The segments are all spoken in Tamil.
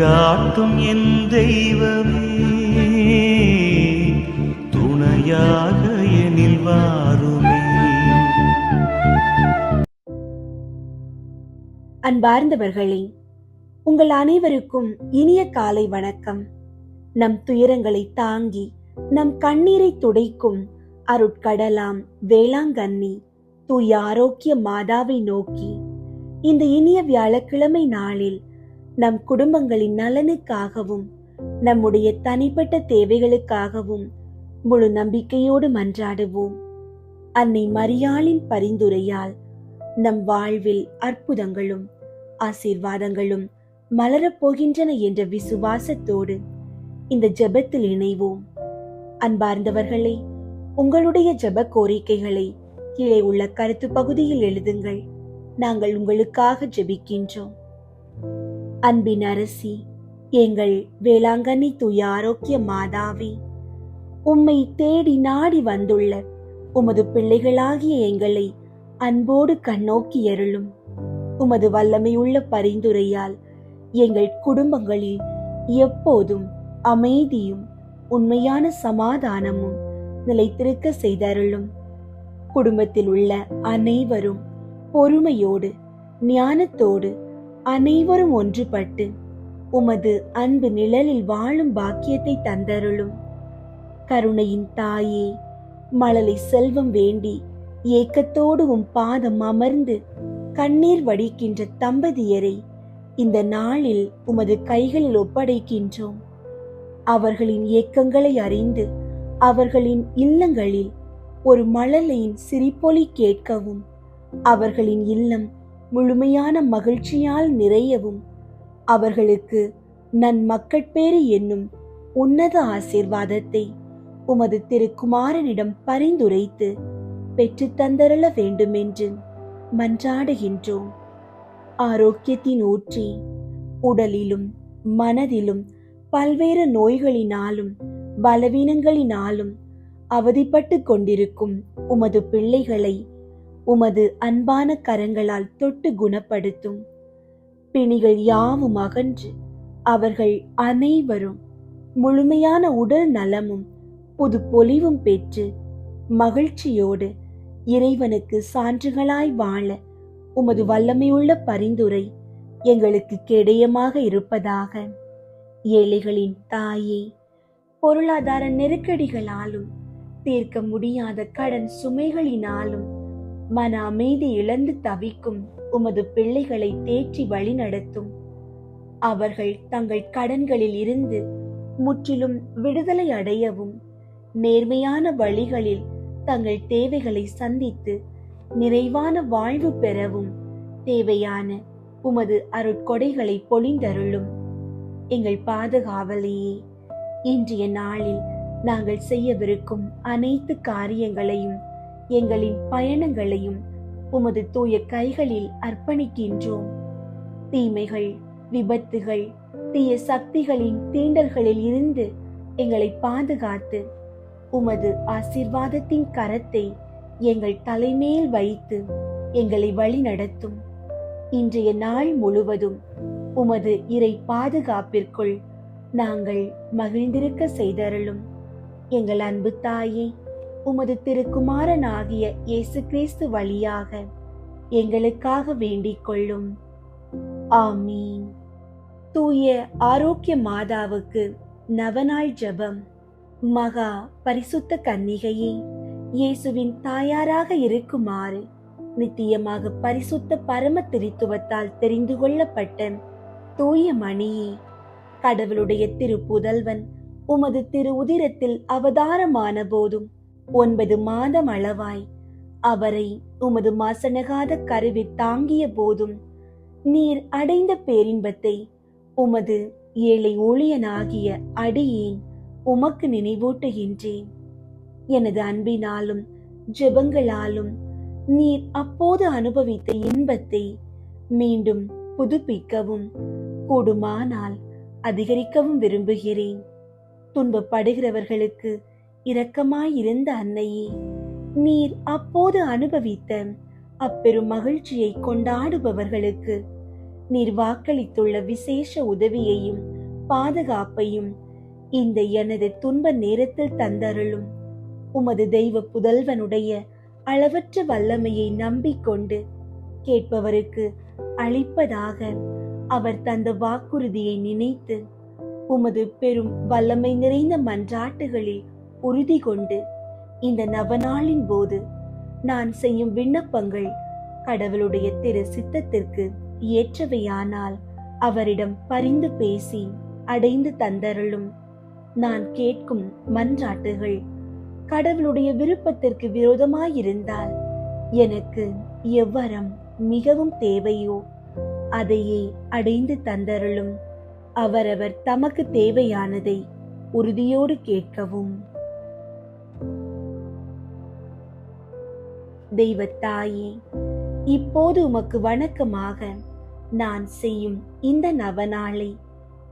வழிகாட்டும் என் தெய்வமே, துணையாக எனில் வாருமே. அன்பார்ந்தவர்களே, உங்கள் அனைவருக்கும் இனிய காலை வணக்கம். நம் துயரங்களை தாங்கி நம் கண்ணீரை துடைக்கும் அருட்கடலாம் வேளாங்கண்ணி தூய ஆரோக்கிய மாதாவை நோக்கி இந்த இனிய வியாழக்கிழமை நாளில் நம் குடும்பங்களின் நலனுக்காகவும் நம்முடைய தனிப்பட்ட தேவைகளுக்காகவும் முழு நம்பிக்கையோடு மன்றாடுவோம். அன்னை மரியாளின் பரிந்துரையால் நம் வாழ்வில் அற்புதங்களும் ஆசீர்வாதங்களும் மலரப்போகின்றன என்ற விசுவாசத்தோடு இந்த ஜெபத்தில் இணைவோம். அன்பார்ந்தவர்களே, உங்களுடைய ஜெப கோரிக்கைகளை கீழே உள்ள கருத்து பகுதியில் எழுதுங்கள். நாங்கள் உங்களுக்காக ஜெபிக்கின்றோம். அன்பின் அரசி, எங்கள் வேளாங்கண்ணி தூய ஆரோக்கிய மாதாவே, உம்மை தேடி நாடி வந்துள்ள உமது பிள்ளைகளாகிய எங்களை அன்போடு கண்ணோக்கி அருளும். உமது வல்லமையுள்ள பரிந்துரையால் எங்கள் குடும்பங்களில் எப்போதும் அமைதியும் உண்மையான சமாதானமும் நிலைத்திருக்க செய்தருளும். குடும்பத்தில் உள்ள அனைவரும் பொறுமையோடு ஞானத்தோடு அனைவரும் ஒன்றுபட்டு உமது அன்பு நிழலில் வாழும் பாக்கியத்தை தந்தருளும். கருணையின் தாயே, மழலை செல்வம் வேண்டி ஏக்கத்தோடு உம் பாதம் அமர்ந்து கண்ணீர் வடிக்கின்ற தம்பதியரை இந்த நாளில் உமது கைகளில் ஒப்படைக்கின்றோம். அவர்களின் ஏக்கங்களை அறிந்து அவர்களின் இல்லங்களில் ஒரு மழலையின் சிரிப்பொலி கேட்கவும், அவர்களின் இல்லம் முழுமையான மகிழ்ச்சியால் நிறையவும், அவர்களுக்கு நன்மக்கட்பேறு என்னும் உன்னத ஆசீர்வாதத்தை உமது திருக்குமாரனிடம் பரிந்துரைத்து பெற்று தந்தருள வேண்டுமென்று மன்றாடுகின்றோம். ஆரோக்கியத்தின் ஊற்றி, உடலிலும் மனதிலும் பல்வேறு நோய்களினாலும் பலவீனங்களினாலும் அவதிப்பட்டு கொண்டிருக்கும் உமது பிள்ளைகளை உமது அன்பான கரங்களால் தொட்டு குணப்படுத்தும். பிணிகள் யாவும் அகன்று அவர்கள் அனைவரும் முழுமையான உடல் நலமும் புது பொலிவும் பெற்று மகிழ்ச்சியோடு இறைவனுக்கு சான்றுகளாய் வாழ உமது வல்லமையுள்ள பரிந்துரை எங்களுக்கு கேடயமாக இருப்பதாக. ஏழைகளின் தாயே, பொருளாதார நெருக்கடிகளாலும் தீர்க்க முடியாத கடன் சுமைகளினாலும் மன அமைதி இழந்து தவிக்கும் உமது பிள்ளைகளை தேற்றி வழி நடத்தும். அவர்கள் தங்கள் கடன்களில் இருந்து முற்றிலும் விடுதலை அடையவும், நேர்மையான வழிகளில் தங்கள் தேவைகளை சந்தித்து நிறைவான வாழ்வு பெறவும் தேவையான உமது அருட்கொடைகளை பொழிந்தருளும். எங்கள் பாதுகாவலையே, இன்றைய நாளில் நாங்கள் செய்யவிருக்கும் அனைத்து காரியங்களையும் எங்களின் பயணங்களையும் உமது தூய கைகளில் அர்ப்பணிக்கின்றோம். தீமைகள், விபத்துகள், தீய சக்திகளின் தீண்டல்களில் இருந்து எங்களை பாதுகாத்து உமது ஆசீர்வாதத்தின் கரத்தை எங்கள் தலைமேல் வைத்து எங்களை வழி நடத்தும். இன்றைய நாள் முழுவதும் உமது இறை பாதுகாப்பிற்குள் நாங்கள் மகிழ்ந்திருக்க செய்தருளும். எங்கள் அன்பு தாயே, உமது திருக்குமாரனாகிய இயேசு கிறிஸ்து வழியாக எங்களுக்காக வேண்டிக் கொள்ளும். ஆமீன். தூய ஆரோக்கிய மாதாவுக்கு நவநாள் ஜெபம். மகா பரிசுத்த கன்னிகையே, இயேசுவின் தாயாராக இருக்குமாறு நித்தியமாக பரிசுத்த பரம திரித்துவத்தால் தெரிந்து கொள்ளப்பட்ட தூய மணியே, கடவுளுடைய திருப்புதல்வன் உமது திரு உதிரத்தில் அவதாரமான போதும் 9 மாதம் அளவாய் அவரை உமது மாசனகாத கருவில் தாங்கிய போதும் நீர் அடைந்த பேரின்பத்தை உமது ஏழை ஊழியனாகிய அடியேன் உமக்கு நினைவூட்டுகின்றேன். எனது அன்பினாலும் ஜெபங்களாலும் நீர் அப்போது அனுபவித்த இன்பத்தை மீண்டும் புதுப்பிக்கவும் கூடுமானால் அதிகரிக்கவும் விரும்புகிறேன். துன்பப்படுகிறவர்களுக்கு இரக்கமாயிருந்த அன்னையே, நீர் அப்போது அனுபவித்த அப்பெரும் மகிழ்ச்சியை கொண்டாடுபவர்களுக்கு நீர் வாக்களித்துள்ள விசேஷ உதவியையும் பாதுகாப்பையும் இந்த எனது துன்ப நேரத்தில் தந்தருளும். உமது தெய்வ புதல்வனுடைய அளவற்ற வல்லமையை நம்பிக்கொண்டு கேட்பவருக்கு அளிப்பதாக அவர் தந்த வாக்குறுதியை நினைத்து உமது பெரும் வல்லமை நிறைந்த மன்றாட்டுகளில் உறுதி கொண்டு இந்த நவநாளின் போது நான் செய்யும் விண்ணப்பங்கள் கடவுளுடைய திரு சித்தத்திற்கு ஏற்றவையானால் அவரிடம் பரிந்து பேசி அடைந்து தந்தருளும். நான் கேட்கும் மன்றாட்டுகள் கடவுளுடைய விருப்பத்திற்கு விரோதமாயிருந்தால் எனக்கு எவ்வரம் மிகவும் தேவையோ அதையே அடைந்து தந்தருளும். அவரவர் தமக்கு தேவையானதை உறுதியோடு கேட்கவும். தெய்வத்தாயே, இப்போது உமக்கு வணக்கமாக நான் செய்யும் இந்த நவநாளை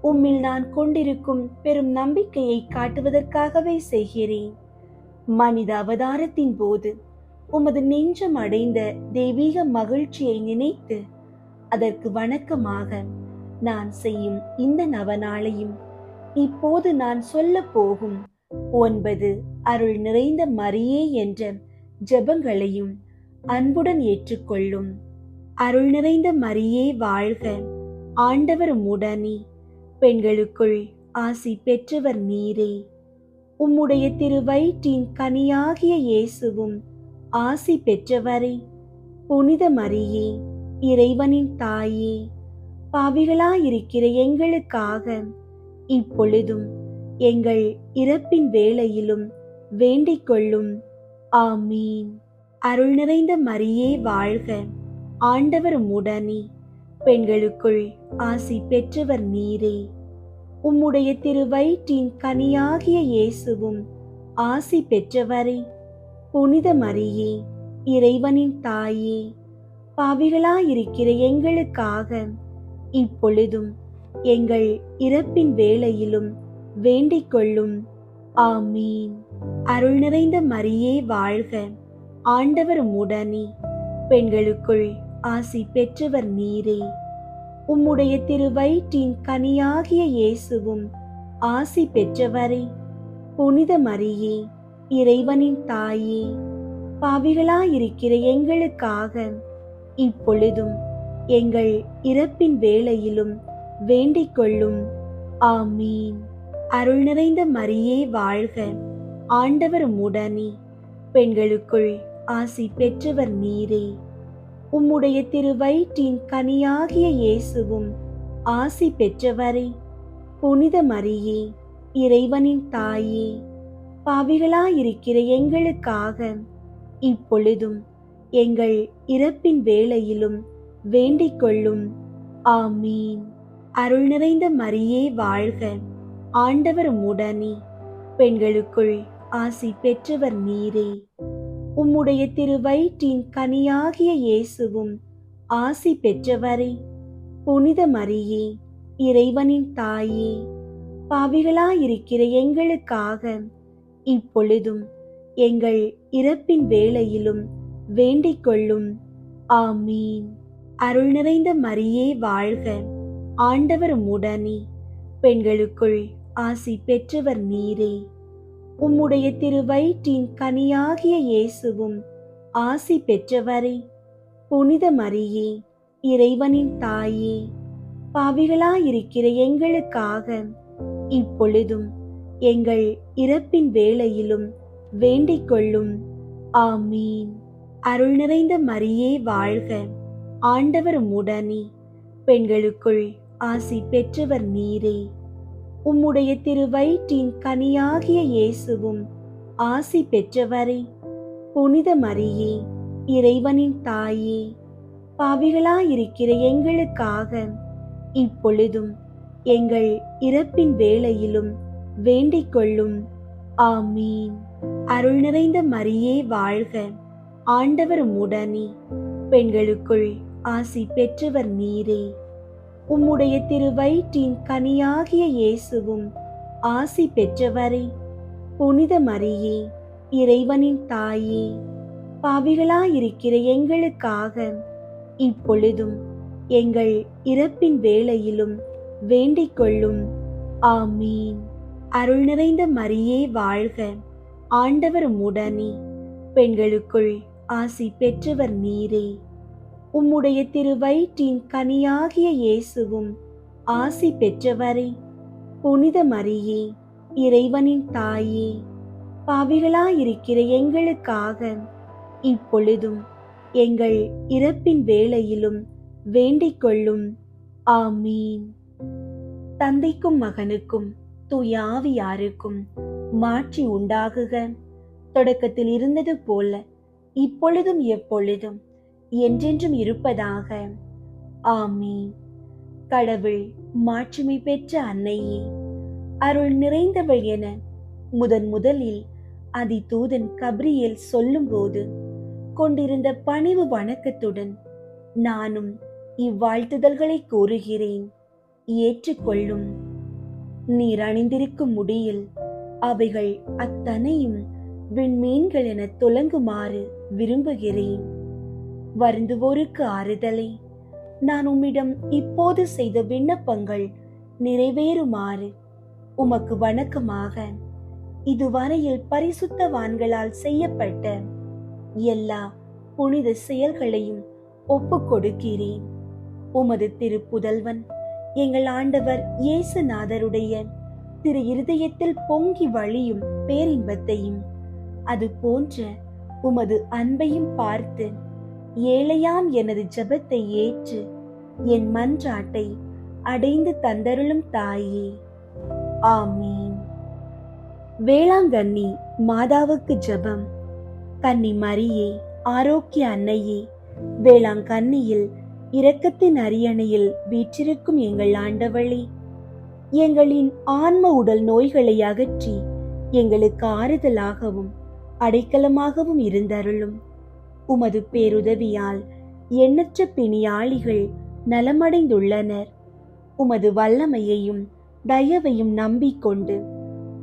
உம்மில் நான் கொண்டிருக்கும் பெரும் நம்பிக்கையை காட்டுவதற்காகவே செய்கிறேன். மனித அவதாரத்தின் போது உமது நெஞ்சம் அடைந்த தெய்வீக மகிழ்ச்சியை நினைத்து அதற்கு வணக்கமாக நான் செய்யும் இந்த நவநாளையும் இப்போது நான் சொல்ல போகும் 9 அருள் நிறைந்த மரியே என்ற ஜெபங்களையும் அன்புடன் ஏற்றுக்கொள்ளும். அருள் நிறைந்த மரியே வாழ்க, ஆண்டவர் உம்முடனே, பெண்களுக்குள் ஆசி பெற்றவர் நீரே. உம்முடைய திருவயிற்றின் கனியாகிய இயேசுவும் ஆசி பெற்றவரே. புனித மரியே, இறைவனின் தாயே, பாவிகளாயிருக்கிற எங்களுக்காக இப்பொழுதும் எங்கள் இறப்பின் வேளையிலும் வேண்டிக் கொள்ளும். ஆமீன். அருள் நிறைந்த மரியே வாழ்க, ஆண்டவர் உம்முடனே, பெண்களுக்குள் ஆசி பெற்றவர் நீரே. உம்முடைய திருவயிற்றின் கனியாகிய இயேசுவும் ஆசி பெற்றவரே. புனித மரியே, இறைவனின் தாயே, பாவிகளாயிருக்கிற எங்களுக்காக இப்பொழுதும் எங்கள் இறப்பின் வேளையிலும் வேண்டிக் கொள்ளும். ஆமீன். அருள் நிறைந்த மரியே வாழ்க, ஆண்டவர் உம்முடனே, பெண்களுக்குள் ஆசி பெற்றவர் நீரே. உம்முடைய திருவயிற்றின் கனியாகிய இயேசுவும் ஆசி பெற்றவரே. புனித மரியே, இறைவனின் தாயே, பாவிகளாயிருக்கிற எங்களுக்காக இப்பொழுதும் எங்கள் இறப்பின் வேளையிலும் வேண்டிக் கொள்ளும். ஆமீன். அருள் நிறைந்த மரியே வாழ்க, ஆண்டவர் உம்முடனே, பெண்களுக்குள் ஆசி பெற்றவர் நீரே. உம்முடைய திருவயிற்றின் கனியாகிய இயேசுவும் ஆசி பெற்றவரே. புனித மரியே, இறைவனின் தாயே, பாவிகளாயிருக்கிற எங்களுக்காக இப்பொழுதும் எங்கள் இறப்பின் வேளையிலும் வேண்டிக் கொள்ளும். ஆமீன். அருள் நிறைந்த மரியே வாழ்க, ஆண்டவர் உம்முடனே, பெண்களுக்குள் ஆசி பெற்றவர் நீரே. உம்முடைய திருவயிற்றின் கனியாகிய இயேசுவும் ஆசி பெற்றவரே. புனித மரியே, இறைவனின் தாயே, பாவிகளாயிருக்கிற எங்களுக்காக இப்பொழுதும் எங்கள் இறப்பின் வேளையிலும் வேண்டிக் கொள்ளும். ஆமீன். அருள் நிறைந்த மரியே வாழ்க, ஆண்டவர் உம்முடனே, பெண்களுக்குள் ஆசி பெற்றவர் நீரே. உம்முடைய திருவயிற்றின் கனியாகிய இயேசுவும் ஆசி பெற்றவரே. புனித மரியே, இறைவனின் தாயே, பாவிகளாயிருக்கிற எங்களுக்காக இப்பொழுதும் எங்கள் இறப்பின் வேளையிலும் வேண்டிக் கொள்ளும். ஆமீன். அருள் நிறைந்த மரியே வாழ்க, ஆண்டவர் உம்முடனே, பெண்களுக்குள் ஆசி பெற்றவர் நீரே. உம்முடைய திருவயிற்றின் கனியாகிய இயேசுவும் ஆசி பெற்றவரே. புனித மரியே, இறைவனின் தாயே, பாவிகளாயிருக்கிற எங்களுக்காக இப்பொழுதும் எங்கள் இறப்பின் வேளையிலும் வேண்டிக் கொள்ளும். ஆமீன். அருள் நிறைந்த மரியே வாழ்க, ஆண்டவர் உம்முடனே, பெண்களுக்குள் ஆசி பெற்றவர் நீரே. உம்முடைய திருவயிற்றின் கனியாகிய இயேசுவும் ஆசி பெற்றவரே. புனித மரியே, இறைவனின் தாயே, பாவிகளாயிருக்கிற எங்களுக்காக இப்பொழுதும் எங்கள் இறப்பின் வேளையிலும் வேண்டிக் கொள்ளும். ஆமீன். அருள் நிறைந்த மரியே வாழ்க, ஆண்டவர் உம்முடனே, பெண்களுக்குள் ஆசி பெற்றவர் நீரே. உம்முடைய திருவயிற்றின் கனியாகிய இயேசுவும் ஆசி பெற்றவரே. புனித மரியே, இறைவனின் தாயே, பாவிகளாயிருக்கிற எங்களுக்காக இப்பொழுதும் எங்கள் இறப்பின் வேளையிலும் வேண்டிக் கொள்ளும். ஆமீன். தந்தைக்கும் மகனுக்கும் தூய ஆவியாருக்கும் மாட்சி உண்டாகுக. தொடக்கத்தில் இருந்தது போல இப்பொழுதும் எப்பொழுதும் என்றென்றும் இருப்பதாக. ஆமீன். கடவுள் மாட்சிமை பெற்ற அன்னையே, அருள் நிறைந்தவள் என முதலில் அதிதூதன் கப்ரியேல் சொல்லும்போது கொண்டிருந்த பணிவு வணக்கத்துடன் நானும் இவ்வாழ்த்துதல்களை கூறுகிறேன். ஏற்றுக்கொள்ளும். நீர் அணிந்திருக்கும் முடியில் அவைகள் அத்தனையும் விண்மீன்கள் என துலங்குமாறு விரும்புகிறேன். வருந்துவோருக்கு ஆறுதலை நான் உம்மிடம் இப்போது செய்த விண்ணப்பங்கள் நிறைவேறுமாறு உமக்கு வணக்கமாக இதுவரையில் பரிசுத்தவான்களால் செய்யப்பட்ட எல்லா புனித செயல்களையும் ஒப்புக் கொடுக்கிறேன். உமது திருப்புதல்வன் எங்கள் ஆண்டவர் இயேசுநாதருடைய திரு இருதயத்தில் பொங்கி வழியும் பேரின்பத்தையும் அது போன்ற உமது அன்பையும் பார்த்து ஏழையாம் எனது ஜெபத்தை ஏற்று என் மன்றாட்டை அடைந்து தந்தருளும் தாயே. ஆமீன். வேளாங்கண்ணி மாதாவுக்கு ஜெபம். கன்னி மரியே, ஆரோக்கிய அன்னையே, வேளாங்கண்ணியில் இரக்கத்தின் அரியணையில் வீற்றிருக்கும் எங்கள் ஆண்டவளே, எங்களின் ஆன்ம உடல் நோய்களை அகற்றி எங்களுக்கு ஆறுதலாகவும் அடைக்கலமாகவும் இருந்தருளும். உமது பேருதவியால் எண்ணற்ற பிணியாளிகள் நலமடைந்துள்ளனர். உமது வல்லமையையும் தயவையும் நம்பிக்கொண்டு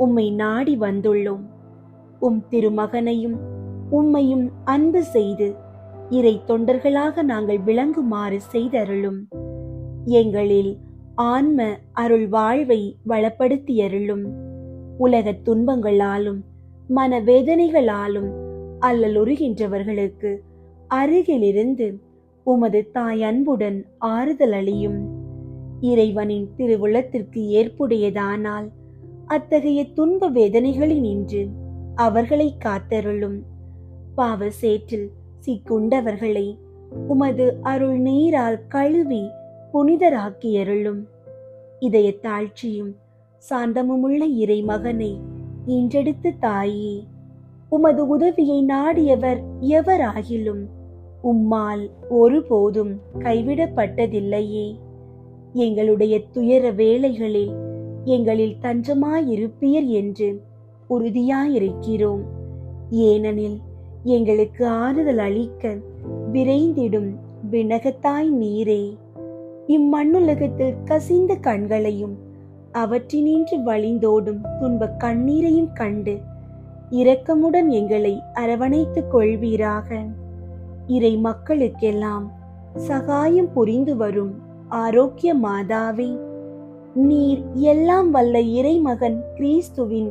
உம்மை நாடி வந்துள்ளோம். உம் திருமகனையும் உம்மையும் அன்பு செய்து இறை தொண்டர்களாக நாங்கள் விளங்குமாறு செய்தருளும். எங்களில் ஆன்ம அருள் வாழ்வை வளப்படுத்தியருளும். உலக துன்பங்களாலும் மனவேதனைகளாலும் அல்லலுறுகின்றவர்களுக்கு அருகிலிருந்து உமது தாய் அன்புடன் ஆறுதல் அளியும். இறைவனின் திருவுளத்திற்கு ஏற்புடையதானால் அத்தகைய துன்ப வேதனைகளினின்று அவர்களை காத்தருளும். பாவ சேற்றில் சிக்குண்டவர்களை உமது அருள் நீரால் கழுவி புனிதராக்கியருளும். இதய தாழ்ச்சியும் சாந்தமுமுள்ள இறை மகனை ஈன்றெடுத்து தாயே, உமது உதவியை நாடியவர் எவராகிலும் உம்மால் ஒருபோதும் கைவிடப்பட்டதில்லையே. எங்களுடைய துயர வேளைகளில் எங்களில் தஞ்சமாயிருப்பீர் என்று உறுதியாயிருக்கிறோம். ஏனெனில் எங்களுக்கு ஆறுதல் அளிக்க விரைந்திடும் விண்ணகத்தாய் நீரே. இம்மண்ணுலகத்தில் கசிந்த கண்களையும் அவற்றினின்று வழிந்தோடும் துன்ப கண்ணீரையும் கண்டு இரக்கமுடன் எங்களை அரவணைத்துக் கொள்வீராக. இறை மக்களுக்கெல்லாம் சகாயம் புரிந்து வரும் ஆரோக்கிய மாதாவே, நீர் எல்லாம் வல்ல இறைமகன் கிறிஸ்துவின்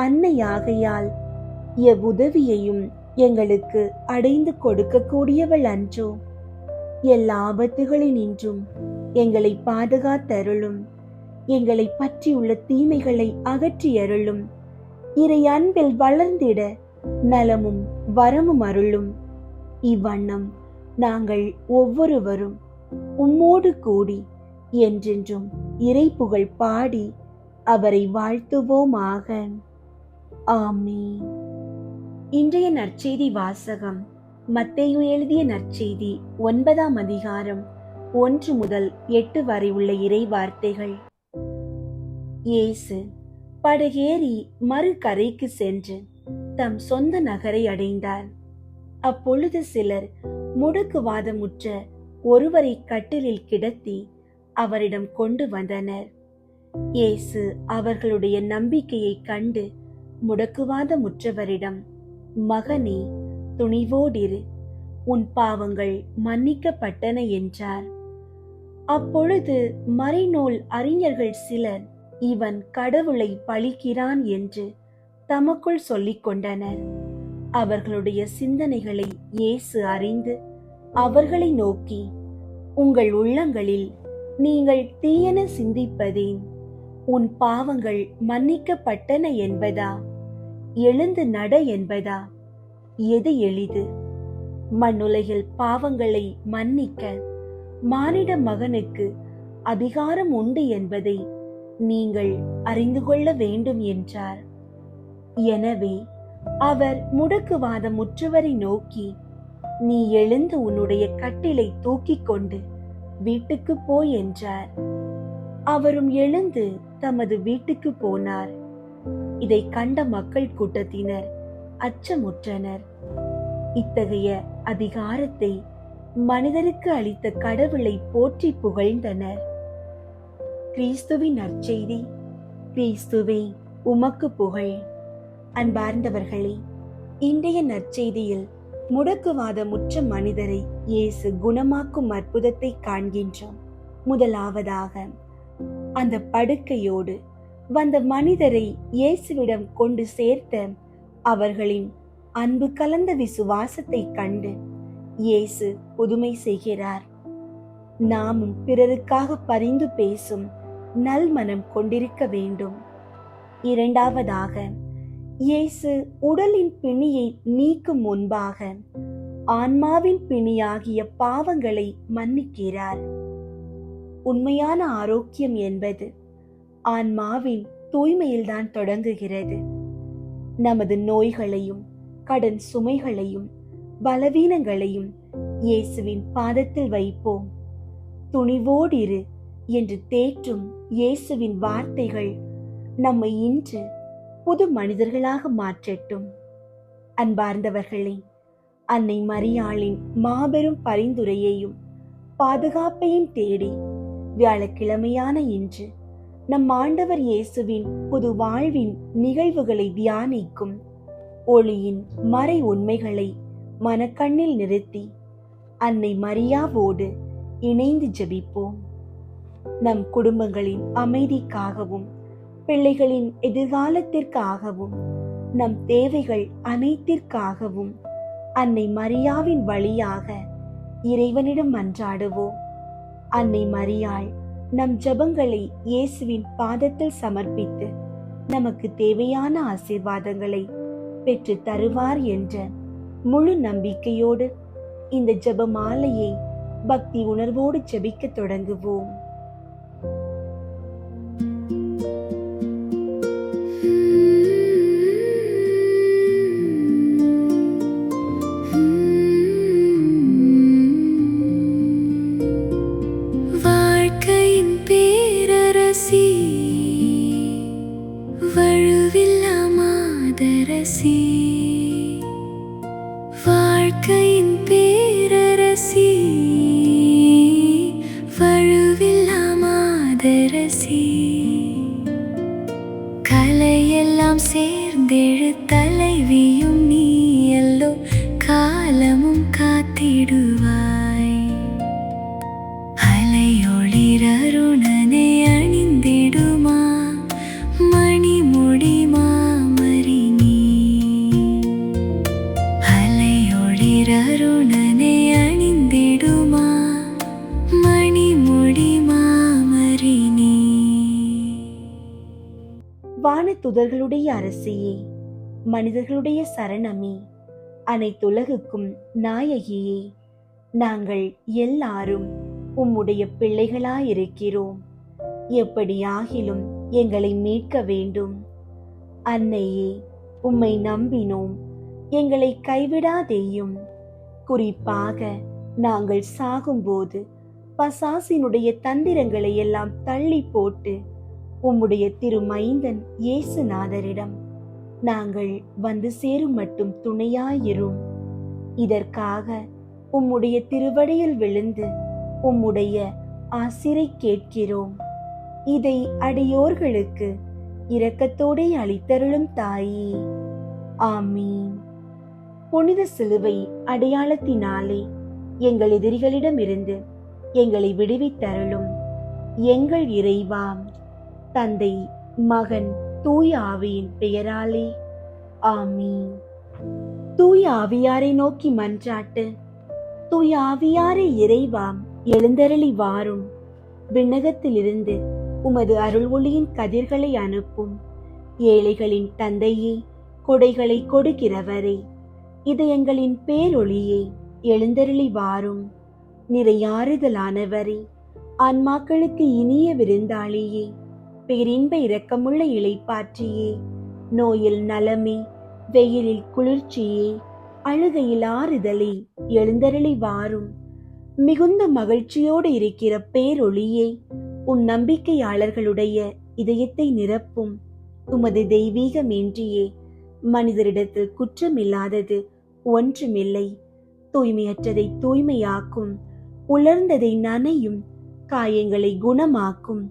அன்னையாகையால் எவ்வுதவியையும் எங்களுக்கு அடைந்து கொடுக்கக்கூடியவள் அன்றோ. எல்லா ஆபத்துகளினின்றும் எங்களை பாதுகாத்தருளும். எங்களை பற்றியுள்ள தீமைகளை அகற்றியருளும். இறை அன்பில் வளர்ந்திட நலமும் வரமும் அருளும். இவ்வண்ணம் நாங்கள் ஒவ்வொருவரும் உம்மோடு கூடி என்றென்றும் இறை புகழ் பாடி அவரை வாழ்த்துவோமாக. ஆமீன். இன்றைய நற்செய்தி வாசகம். மத்தேயு எழுதிய நற்செய்தி 9ஆம் அதிகாரம் 1 முதல் 8 வரை உள்ள இறை வார்த்தைகள். இயேசு படகேறி மறு கரைக்கு சென்று தம் சொந்த நகரை அடைந்தார். அப்பொழுது சிலர் முடக்குவாதமுற்ற ஒருவரை கட்டிலில் கிடத்தி அவரிடம் கொண்டு வந்தனர். இயேசு அவர்களுடைய நம்பிக்கையை கண்டு முடக்குவாதமுற்றவரிடம், மகனே, துணிவோடிரு, உன் பாவங்கள் மன்னிக்கப்பட்டன என்றார். அப்பொழுது மறைநூல் அறிஞர்கள் சிலர் இவன் கடவுளை பழிக்கிறான் என்று தமக்குள் சொல்லிக் கொண்டனர். அவர்களுடைய சிந்தனைகளை இயேசு அறிந்து அவர்களை நோக்கி, உங்கள் உள்ளங்களில் நீங்கள் தீயன சிந்திப்பதேன்? உன் பாவங்கள் மன்னிக்கப்பட்டன என்பதா, எழுந்து நட என்பதா? எது எளிது? மண்ணுலகில் பாவங்களை மன்னிக்க மானிட மகனுக்கு அதிகாரம் உண்டு என்பதை நீங்கள் அறிந்து கொள்ள வேண்டும் என்றார். எனவே அவர் முடக்குவாதம் முற்றவரை நோக்கி, நீ எழுந்து உன்னுடைய கட்டிலை தூக்கிக் கொண்டு வீட்டுக்கு போய் என்றார். அவரும் எழுந்து தமது வீட்டுக்கு போனார். இதை கண்ட மக்கள் கூட்டத்தினர் அச்சமுற்றனர். இத்தகைய அதிகாரத்தை மனிதருக்கு அளித்த கடவுளை போற்றி புகழ்ந்தனர். கிறிஸ்துவின் நற்செய்தி. கிறிஸ்துவே உமக்கு புகழ். அன்பார்ந்தவர்களே, இன்றைய நற்செய்தியில் முடக்குவாதமுற்ற மனிதரை இயேசு குணமாக்கும் அற்புதத்தை காண்கின்றோம். முதலாவதாக, அந்த படுக்கையோடு வந்த மனிதரை இயேசுவிடம் கொண்டு சேர்த்த அவர்களின் அன்பு கலந்த விசுவாசத்தை கண்டு இயேசு புதுமை செய்கிறார். நாமும் பிறருக்காக பரிந்து பேசும் நல்மனம் கொண்டிருக்க வேண்டும். இரண்டாவதாக, இயேசு உடலின் பிணியை நீக்கும் முன்பாக ஆன்மாவின் பிணியாகிய பாவங்களை மன்னிக்கிறார். உண்மையான ஆரோக்கியம் என்பது ஆன்மாவின் தூய்மையில்தான் தொடங்குகிறது. நமது நோய்களையும் கடன் சுமைகளையும் பலவீனங்களையும் இயேசுவின் பாதத்தில் வைப்போம். துணிவோடிரு என்று தேற்றும் இயேசுவின் வார்த்தைகள் நம்மை இன்று புது மனிதர்களாக மாற்றட்டும். அன்பார்ந்தவர்களே, அன்னை மரியாளின் மாபெரும் பரிந்துரையையும் பாதுகாப்பையும் தேடி வியாழக்கிழமையான இன்று நம் ஆண்டவர் இயேசுவின் புது வாழ்வின் நிகழ்வுகளை தியானிக்கும் ஒளியின் மறை உண்மைகளை மனக்கண்ணில் நிறுத்தி அன்னை மரியாவோடு இணைந்து ஜெபிப்போம். நம் குடும்பங்களின் அமைதிக்காகவும் பிள்ளைகளின் எதிர்காலத்திற்காகவும் நம் தேவைகள் அனைத்திற்காகவும் அன்னை மரியாவின் வழியாக இறைவனிடம் மன்றாடுவோம். அன்னை மரியாள் நம் ஜெபங்களை இயேசுவின் பாதத்தில் சமர்ப்பித்து நமக்கு தேவையான ஆசீர்வாதங்களை பெற்று தருவார் என்ற முழு நம்பிக்கையோடு இந்த ஜெப மாலையை பக்தி உணர்வோடு ஜெபிக்க தொடங்குவோம். வாழ்க்கையின் பேரரசி, வழுவில்லா மாதரசி, வாழ்க்கையின் பேரரசி, வழுவில்லா மாதரசி, கலையெல்லாம் சேர்ந்தெழு தலைவியும் நீ எல்லோ காலமும் காத்திடுவாய். அலையொளிரருணனை அணிந்திடுமா மணிமுடி மாமரி நீ. அலையொளிரருணனை அணிந்திடுமா மணிமுடி மாமரி நீ. வானத்துதர்களுடைய அரசியே, மனிதர்களுடைய சரணமே, அனைத்துலகுக்கும் நாயகியே, நாங்கள் எல்லாரும் உம்முடைய பிள்ளைகளாயிருக்கிறோம். எப்படியாகிலும் எங்களை மீட்க வேண்டும். அன்னையே, உம்மை நம்பினோம், எங்களை கைவிடாதேயும். குறிப்பாக நாங்கள் சாகும்போது பசாசினுடைய தந்திரங்களை எல்லாம் தள்ளி போட்டு உம்முடைய திருமைந்தன் இயேசுநாதரிடம் நாங்கள் வந்து சேரும் மட்டும் துணையாயிரும். இதற்காக உம்முடைய திருவடியில் விழுந்து உம்முடைய ஆசிரை கேட்கிறோம். இதை அடியோர்களுக்கு இரக்கத்தோடே அளித்தருளும் தாயே. ஆமீன். புனித சிலுவை அடையாளத்தினாலே எங்கள் எதிரிகளிடமிருந்து எங்களை விடுவித்தருளும் எங்கள் இறைவா. தந்தை, மகன், தூய ஆவியின் பெயராலே ஆமீன். தூய ஆவியாரை நோக்கி மன்றாட்டு. தூய ஆவியாரை இறைவாம், எழுந்தருளி வாரும். விண்ணகத்திலிருந்து உமது அருள் ஒளியின் கதிர்களை அனுப்பும். ஏழைகளின் தந்தையே, கொடைகளை கொடுக்கிறவரே, இதயங்களின் பேரொளியே, எழுந்தருளி வாரும். நிறையாறுதலானவரே, ஆன்மாக்களுக்கு இனிய விருந்தாளியே, பேரின்ப இரக்கமுள்ள இளைப்பாற்றியே, நோயில் நலமே, வெயிலில் குளிர்ச்சியே, அழுகையில் ஆறுதலே, எழுந்தருளி வாரும். மிகுந்த மகிழ்ச்சியோடு இருக்கிற பேரொளியே, உன் நம்பிக்கையாளர்களுடைய இதயத்தை நிரப்பும். உமது தெய்வீகமின்றியே மனிதரிடத்தில் குற்றமில்லாதது ஒன்றுமில்லை. தூய்மையற்றதை தூய்மையாக்கும், உலர்ந்ததை நனையும், காயங்களை குணமாக்கும்,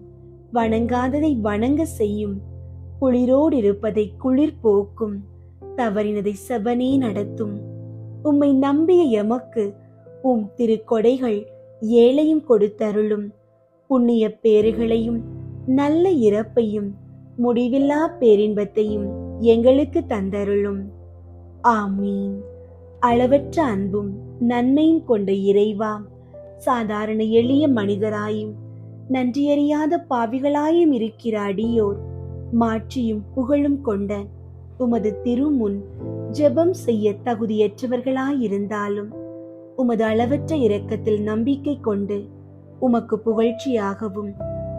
வணங்காததை வணங்க செய்யும், குளிரோடு இருப்பதை குளிர் போக்கும், தவறினதை செவனே நடத்தும். உம்மை நம்பிய எமக்கு உம் திருக்கொடைகள் ஏழையும் கொடுத்தருளும். புண்ணிய பேறுகளையும் நல்ல இறப்பையும் முடிவில்லா பேரின்பத்தையும் எங்களுக்கு தந்தருளும். ஆமீன். அளவற்ற அன்பும் நன்மையும் கொண்ட இறைவா, சாதாரண எளிய மனிதராயும் நன்றியறியாத பாவிகளாயும் இருக்கிற அடியோர் மாட்சியும் புகழும் கொண்ட உமது திருமுன் ஜெபம் செய்ய தகுதியற்றவர்களாயிருந்தாலும் உமது அளவற்ற இரக்கத்தில் நம்பிக்கை கொண்டு உமக்கு புகழ்ச்சியாகவும்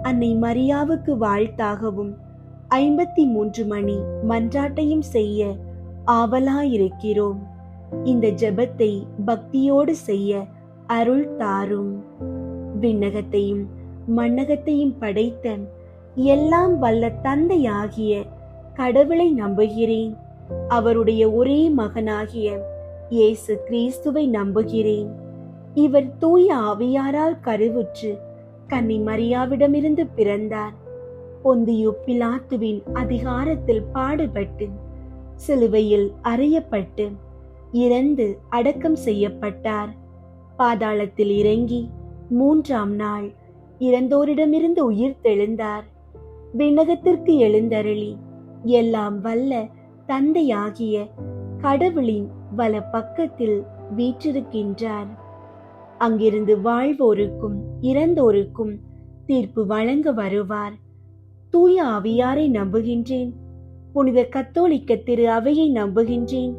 அன்னை மரியாவுக்கு வாழ்த்தாகவும் 53 மணி மன்றாட்டையும் செய்ய ஆவலாயிருக்கிறோம். இந்த ஜெபத்தை பக்தியோடு செய்ய அருள் தாரும். விண்ணகத்தையும் மண்ணகத்தையும் படைத்த எல்லாம் வல்ல தந்தையாகிய கடவுளை நம்புகிறேன். அவருடைய ஒரே மகனாகிய இயேசு கிறிஸ்துவை நம்புகிறேன். இவர் தூய ஆவியாரால் கருவுற்று கன்னி மரியாவிடமிருந்து பிறந்தார். பொந்தியு பிலாத்துவின் அதிகாரத்தில் பாடுபட்டு சிலுவையில் அறையப்பட்டு இறந்து அடக்கம் செய்யப்பட்டார். பாதாளத்தில் இறங்கி 3ஆம் நாள் இறந்தோரிடமிருந்து உயிர் தெழுந்தார். விண்ணகத்திற்கு எழுந்தருளி எல்லாம் வல்ல தந்தையாகிய கடவுளின் வல பக்கத்தில் வீற்றிருக்கின்றார். அங்கிருந்து வாழ்வோருக்கும் இறந்தோருக்கும் தீர்ப்பு வழங்க வருவார். தூய ஆவியாரை நம்புகின்றேன். புனித கத்தோலிக்க திரு அவையை நம்புகின்றேன்.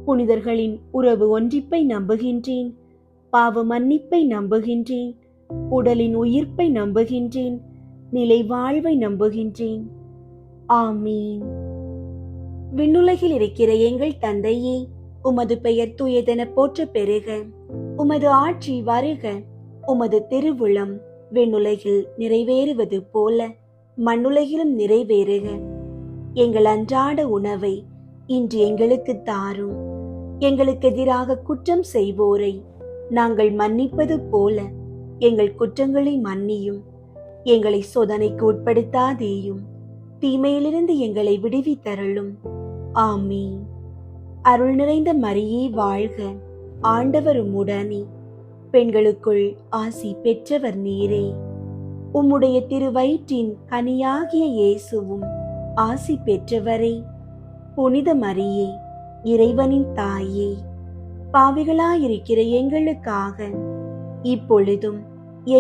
புனிதர்களின் உறவு ஒன்றிப்பை நம்புகின்றேன். பாவ மன்னிப்பை நம்புகின்றேன். உடலின் உயிர்ப்பை நம்புகின்றேன். நிலை வாழ்வை நம்புகின்றேன். ஆமீன். விண்ணுலகில் இருக்கிற எங்கள் தந்தையே, உமது பெயர் தூயதென போற்ற பெறுக. உமது ஆட்சி வருக. உமது திருவுளம் விண்ணுலகில் நிறைவேறுவது போல மண்ணுலகிலும் நிறைவேறுக. எங்கள் அன்றாட உணவை இன்று எங்களுக்கு தாரும். எங்களுக்கு எதிராக குற்றம் செய்வோரை நாங்கள் மன்னிப்பது போல எங்கள் குற்றங்களை மன்னியும். எங்களை சோதனைக்கு உட்படுத்தாதேயும், தீமையிலிருந்து எங்களை விடுவித்தருளும். ஆமீன். அருள் நிறைந்த மரியே வாழ்க. ஆண்டவர் உம்முடனே, பெண்களுக்குள் ஆசி பெற்றவர் நீரே. உம்முடைய திருவயிற்றின் கனியாகிய இயேசுவும் ஆசி பெற்றவரே. புனித மரியே, இறைவனின் தாயே, பாவிகளாயிருக்கிற எங்களுக்காக இப்பொழுதும்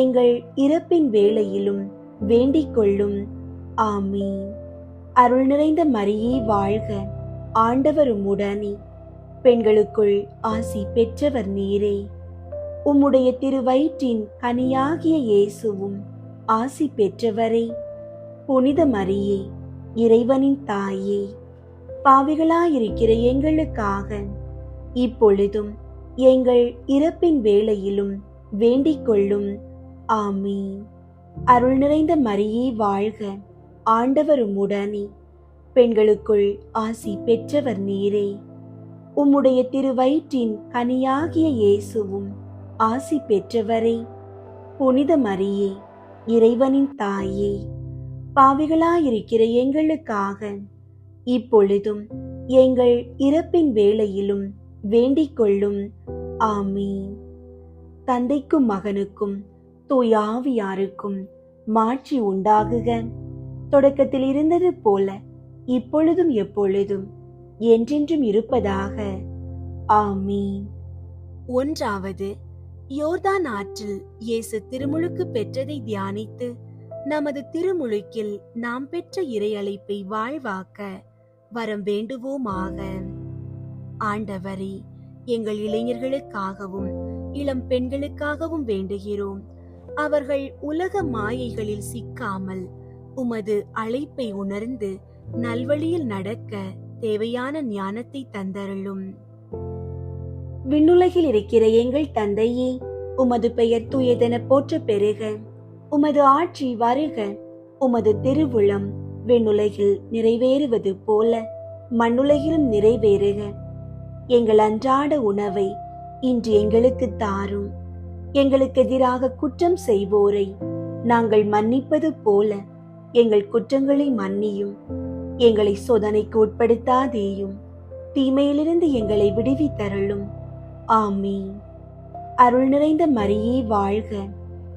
எங்கள் இறப்பின் வேளையிலும் வேண்டிக் கொள்ளும். ஆமீன். அருள் நிறைந்த மரியே வாழ்க. ஆண்டவர் உம்முடனே, பெண்களுக்குள் ஆசி பெற்றவர் நீரே. உம்முடைய திருவயிற்றின் கனியாகிய இயேசுவும் ஆசி பெற்றவரே. புனித மரியே, இறைவனின் தாயே, பாவிகளாயிருக்கிற எங்களுக்காக இப்பொழுதும் எங்கள் இறப்பின் வேளையிலும் வேண்டிக் கொள்ளும். ஆமீன். அருள் நிறைந்த மரியே வாழ்க. ஆண்டவர் உம்முடனே, பெண்களுக்குள் ஆசி பெற்றவர் நீரே. உம்முடைய திருவயிற்றின் கனியாகிய இயேசுவும் ஆசி பெற்றவரே. புனித மரியே, இறைவனின் தாயே, பாவிகளாயிருக்கிற எங்களுக்காக இப்பொழுதும் எங்கள் இறப்பின் வேளையிலும் வேண்டிக் கொள்ளும். ஆமீன். தந்தைக்கும் மகனுக்கும் தூய ஆவியாருக்கும் மாட்சி உண்டாகுக. தொடக்கத்தில் இருந்தது போல இப்பொழுதும் எப்பொழுதும் என்றென்றும் இருப்பதாக. ஆமீன். ஒன்றாவது, யோர்தான் ஆற்றில் இயேசு திருமுழுக்கு பெற்றதை தியானித்து நமது திருமுழுக்கில் நாம் பெற்ற இறையழைப்பை வாழ்வாக்க வரம் வேண்டுவோமாக. ஆண்டவரே, எங்கள் இளைஞர்களுக்காகவும் இளம் பெண்களுக்காகவும் வேண்டுகிறோம். அவர்கள் உலக மாயைகளில் சிக்காமல் உமது அழைப்பை உணர்ந்து நல்வழியில் நடக்க தேவையான ஞானத்தை தந்தருளும். விண்ணுலகில் இருக்கிற எங்கள் தந்தையே, உமது பெயர் தூயதென போற்ற பெறுக. உமது ஆட்சி வருக. உமது திருவுளம் விண்ணுலகில் நிறைவேறுவது போல மண்ணுலகிலும் நிறைவேறுக. எங்கள் அன்றாட உணவை இன்று எங்களுக்கு தாரும். எங்களுக்கு எதிராக குற்றம் செய்வோரை நாங்கள் மன்னிப்பது போல எங்கள் குற்றங்களை மன்னியும். எங்களை சோதனைக்கு உட்படுத்தாதேயும், தீமையிலிருந்து எங்களை விடுவித்தருளும். ஆமீன். அருள் நிறைந்த மரியே வாழ்க.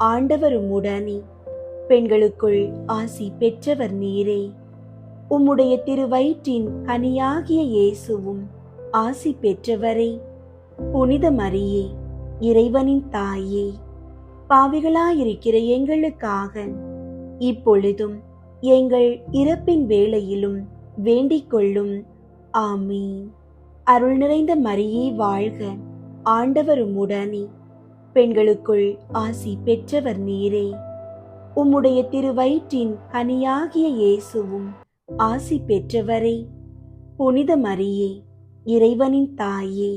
ஆண்டவர் உம்முடனே, பெண்களுக்குள் ஆசி பெற்றவர் நீரே. உம்முடைய திருவயிற்றின் கனியாகிய இயேசுவும் ஆசி பெற்றவரே. புனித மரியே, இறைவனின் தாயே, பாவிகளாயிருக்கிற எங்களுக்காக இப்பொழுதும் எங்கள் இறப்பின் வேளையிலும் வேண்டிக் கொள்ளும். ஆமீன். அருள் நிறைந்த மரியே வாழ்க. ஆண்டவர் உம்முடனே, பெண்களுக்குள் ஆசி பெற்றவர் நீரே. உம்முடைய திருவயிற்றின் கனியாகிய இயேசுவும் ஆசி பெற்றவரே. புனித மரியே, இறைவனின் தாயே,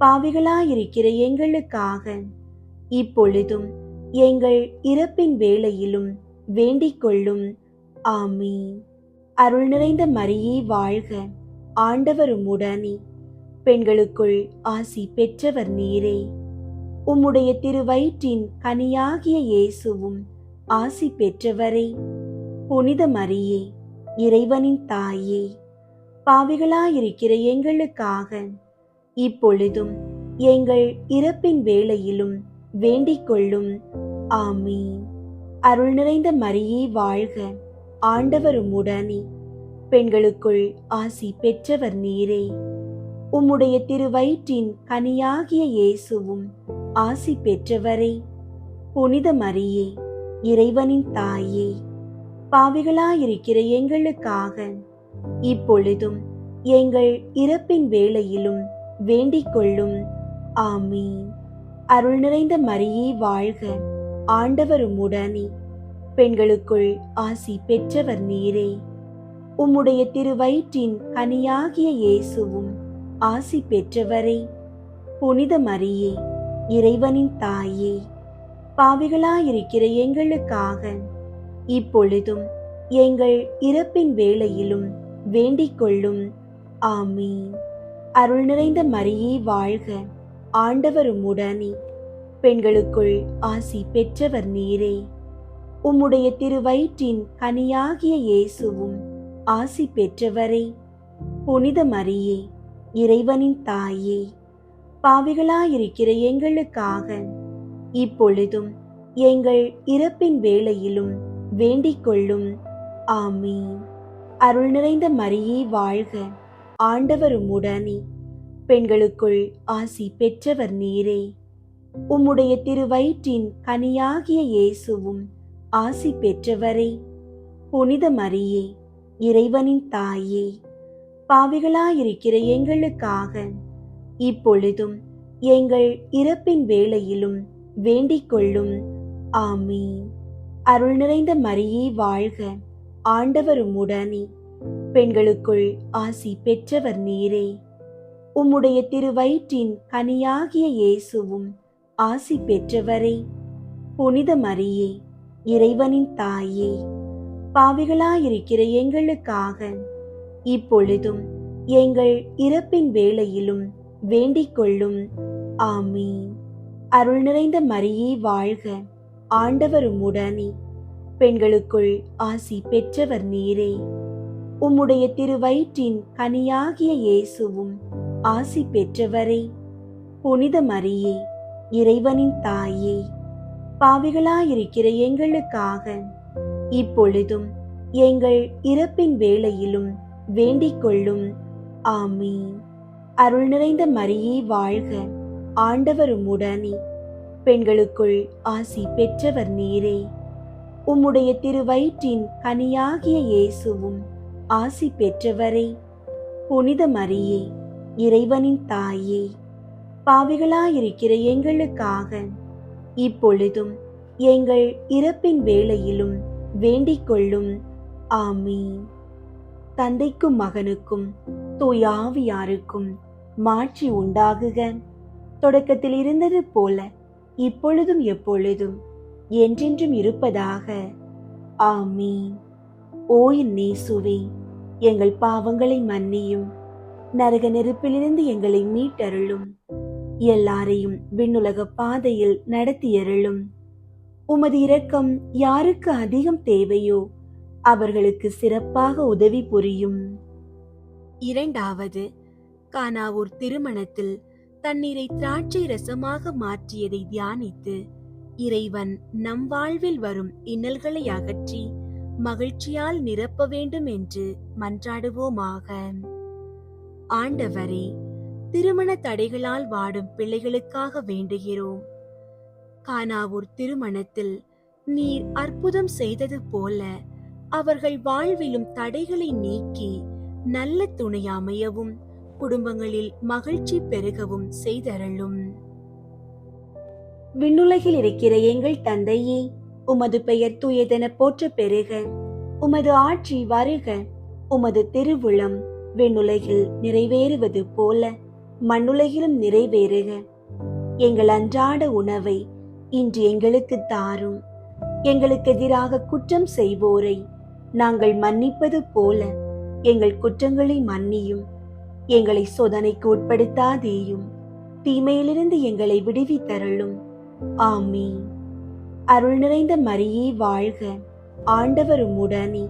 பாவிகளாயிருக்கிற எங்களுக்காக இப்பொழுதும் எங்கள் இறப்பின் வேளையிலும் வேண்டிக் கொள்ளும். ஆமீன். அருள் நிறைந்த மரியே வாழ்க. ஆண்டவர் உம்முடனே, பெண்களுக்குள் ஆசி பெற்றவர் நீரே. உம்முடைய திருவயிற்றின் கனியாகிய இயேசுவும் ஆசி பெற்றவரே. புனித மரியே, இறைவனின் தாயே, பாவிகளாயிருக்கிற எங்களுக்காக இப்பொழுதும் எங்கள் இறப்பின் வேளையிலும் வேண்டிக் கொள்ளும். ஆமீன். அருள் நிறைந்த மரியே வாழ்க. ஆண்டவர் உம்முடனே, பெண்களுக்குள் ஆசி பெற்றவர் நீரே. உம்முடைய திருவயிற்றின் கனியாகிய இயேசுவும் ஆசி பெற்றவரே. புனித மரியே, இறைவனின் தாயே, பாவிகளாயிருக்கிற எங்களுக்காக இப்பொழுதும் எங்கள் இறப்பின் வேளையிலும் வேண்டிக் கொள்ளும். ஆமீன். அருள் நிறைந்த மரியே வாழ்க. ஆண்டவர் உம்முடனே, பெண்களுக்குள் ஆசி பெற்றவர் நீரே. உம்முடைய திருவயிற்றின் கனியாகிய இயேசுவும் ஆசி பெற்றவரே. புனித மரியே, இறைவனின் தாயே, பாவிகளாயிருக்கிற எங்களுக்காக இப்பொழுதும் எங்கள் இறப்பின் வேளையிலும் வேண்டிக் கொள்ளும். ஆமீன். அருள் நிறைந்த மரியே வாழ்க. ஆண்டவர் உம்முடனே, பெண்களுக்குள் ஆசி பெற்றவர் நீரே. உம்முடைய திருவயிற்றின் கனியாகிய இயேசுவும் ஆசி பெற்றவரே. புனித மரியே, இறைவனின் தாயே, பாவிகளாயிருக்கிற எங்களுக்காக இப்பொழுதும் எங்கள் இறப்பின் வேளையிலும் வேண்டிக் கொள்ளும். ஆமீன். அருள் நிறைந்த மரியே வாழ்க. ஆண்டவர் உம்முடனே, பெண்களுக்குள் ஆசி பெற்றவர் நீரே. உம்முடைய திருவயிற்றின் கனியாகிய இயேசுவும் ஆசி பெற்றவரே. புனித மரியே, இறைவனின் தாயே, பாவிகளாயிருக்கிற எங்களுக்காக இப்பொழுதும் எங்கள் இறப்பின் வேளையிலும் வேண்டிக் கொள்ளும். ஆமீன். அருள் நிறைந்த மரியே வாழ்க. ஆண்டவர் உம்முடனே, பெண்களுக்குள் ஆசி பெற்றவர் நீரே. உம்முடைய திருவயிற்றின் கனியாகிய இயேசுவும் ஆசி பெற்றவரே. புனித மரியே, இறைவனின் தாயே, பாவிகளாயிருக்கிற எங்களுக்காக இப்பொழுதும் எங்கள் இறப்பின் வேளையிலும் வேண்டிக் கொள்ளும். ஆமீன். அருள் நிறைந்த மரியே வாழ்க. ஆண்டவர் உம்முடனே, பெண்களுக்குள் ஆசி பெற்றவர் நீரே. உம்முடைய திருவயிற்றின் கனியாகிய இயேசுவும் ஆசி பெற்றவரே. புனித மரியே, இறைவனின் தாயே, பாவிகளாயிருக்கிற எங்களுக்காக இப்பொழுதும் எங்கள் இறப்பின் வேளையிலும் வேண்டிக் கொள்ளும். ஆமீன். அருள் நிறைந்த மரியே வாழ்க, ஆண்டவர் உம்முடனே, பெண்களுக்குள் ஆசி பெற்றவர் நீரே. உம்முடைய திருவயிற்றின் கனியாகிய இயேசுவும் ஆசி பெற்றவரே. புனித மரியே, இறைவனின் தாயே, பாவிகளாயிருக்கிற எங்களுக்காக இப்பொழுதும் எங்கள் இறப்பின் வேளையிலும் வேண்டிக் கொள்ளும். ஆமீன். தந்தைக்கும் மகனுக்கும் தூய ஆவியாருக்கும் மாட்சி உண்டாகுக. தொடக்கத்தில் இருந்தது போல இப்பொழுதும் எப்பொழுதும் என்றென்றும் இருப்பதாக. ஆமீன். ஓ என் இயேசுவே, எங்கள் பாவங்களை மன்னியும், நரக நெருப்பிலிருந்து எங்களை மீட்டருளும், எல்லாரையும் விண்ணுலக பாதையில் நடத்தியருளும். உமது இரக்கம் யாருக்கு அதிகம் தேவையோ அவர்களுக்கு சிறப்பாக உதவி புரியும். இரண்டாவது, கானாவூர் திருமணத்தில் தண்ணீரை திராட்சை ரசமாக மாற்றியதை தியானித்து இறைவன் நம் வாழ்வில் வரும் இன்னல்களை அகற்றி மகிழ்ச்சியால் நிரப்ப வேண்டும் என்று மன்றாடுவோமாக. ஆண்டவரே, திருமண தடைகளால் வாடும் பிள்ளைகளுக்காக வேண்டுகிறோம். கானாவூர் திருமணத்தில் நீர் அற்புதம் செய்தது போல அவர்கள் வாழ்விலும் தடைகளை நீக்கி நல்ல துணை அமையவும் குடும்பங்களில் மகிழ்ச்சி பெருகவும் செய்தருளும். விண்ணுலகில் இருக்கிற எங்கள் தந்தையே, உமது பெயர் தூயதென போற்ற பெருக. உமது ஆட்சி வருக. உமது திருவுளம் விண்ணுலகில் நிறைவேறுவது போல மண்ணுலகிலும் நிறைவேறுக. எங்கள் அன்றாட உணவை இன்று எங்களுக்கு தாரும். எங்களுக்கு எதிராக குற்றம் செய்வோரை நாங்கள் மன்னிப்பது போல எங்கள் குற்றங்களை மன்னியும். எங்களை சோதனைக்கு உட்படுத்தாதேயும், தீமையிலிருந்து எங்களை விடுவித்தருளும். ஆமீன். அருள் நிறைந்த மரியே வாழ்க, ஆண்டவர் உம்முடனே,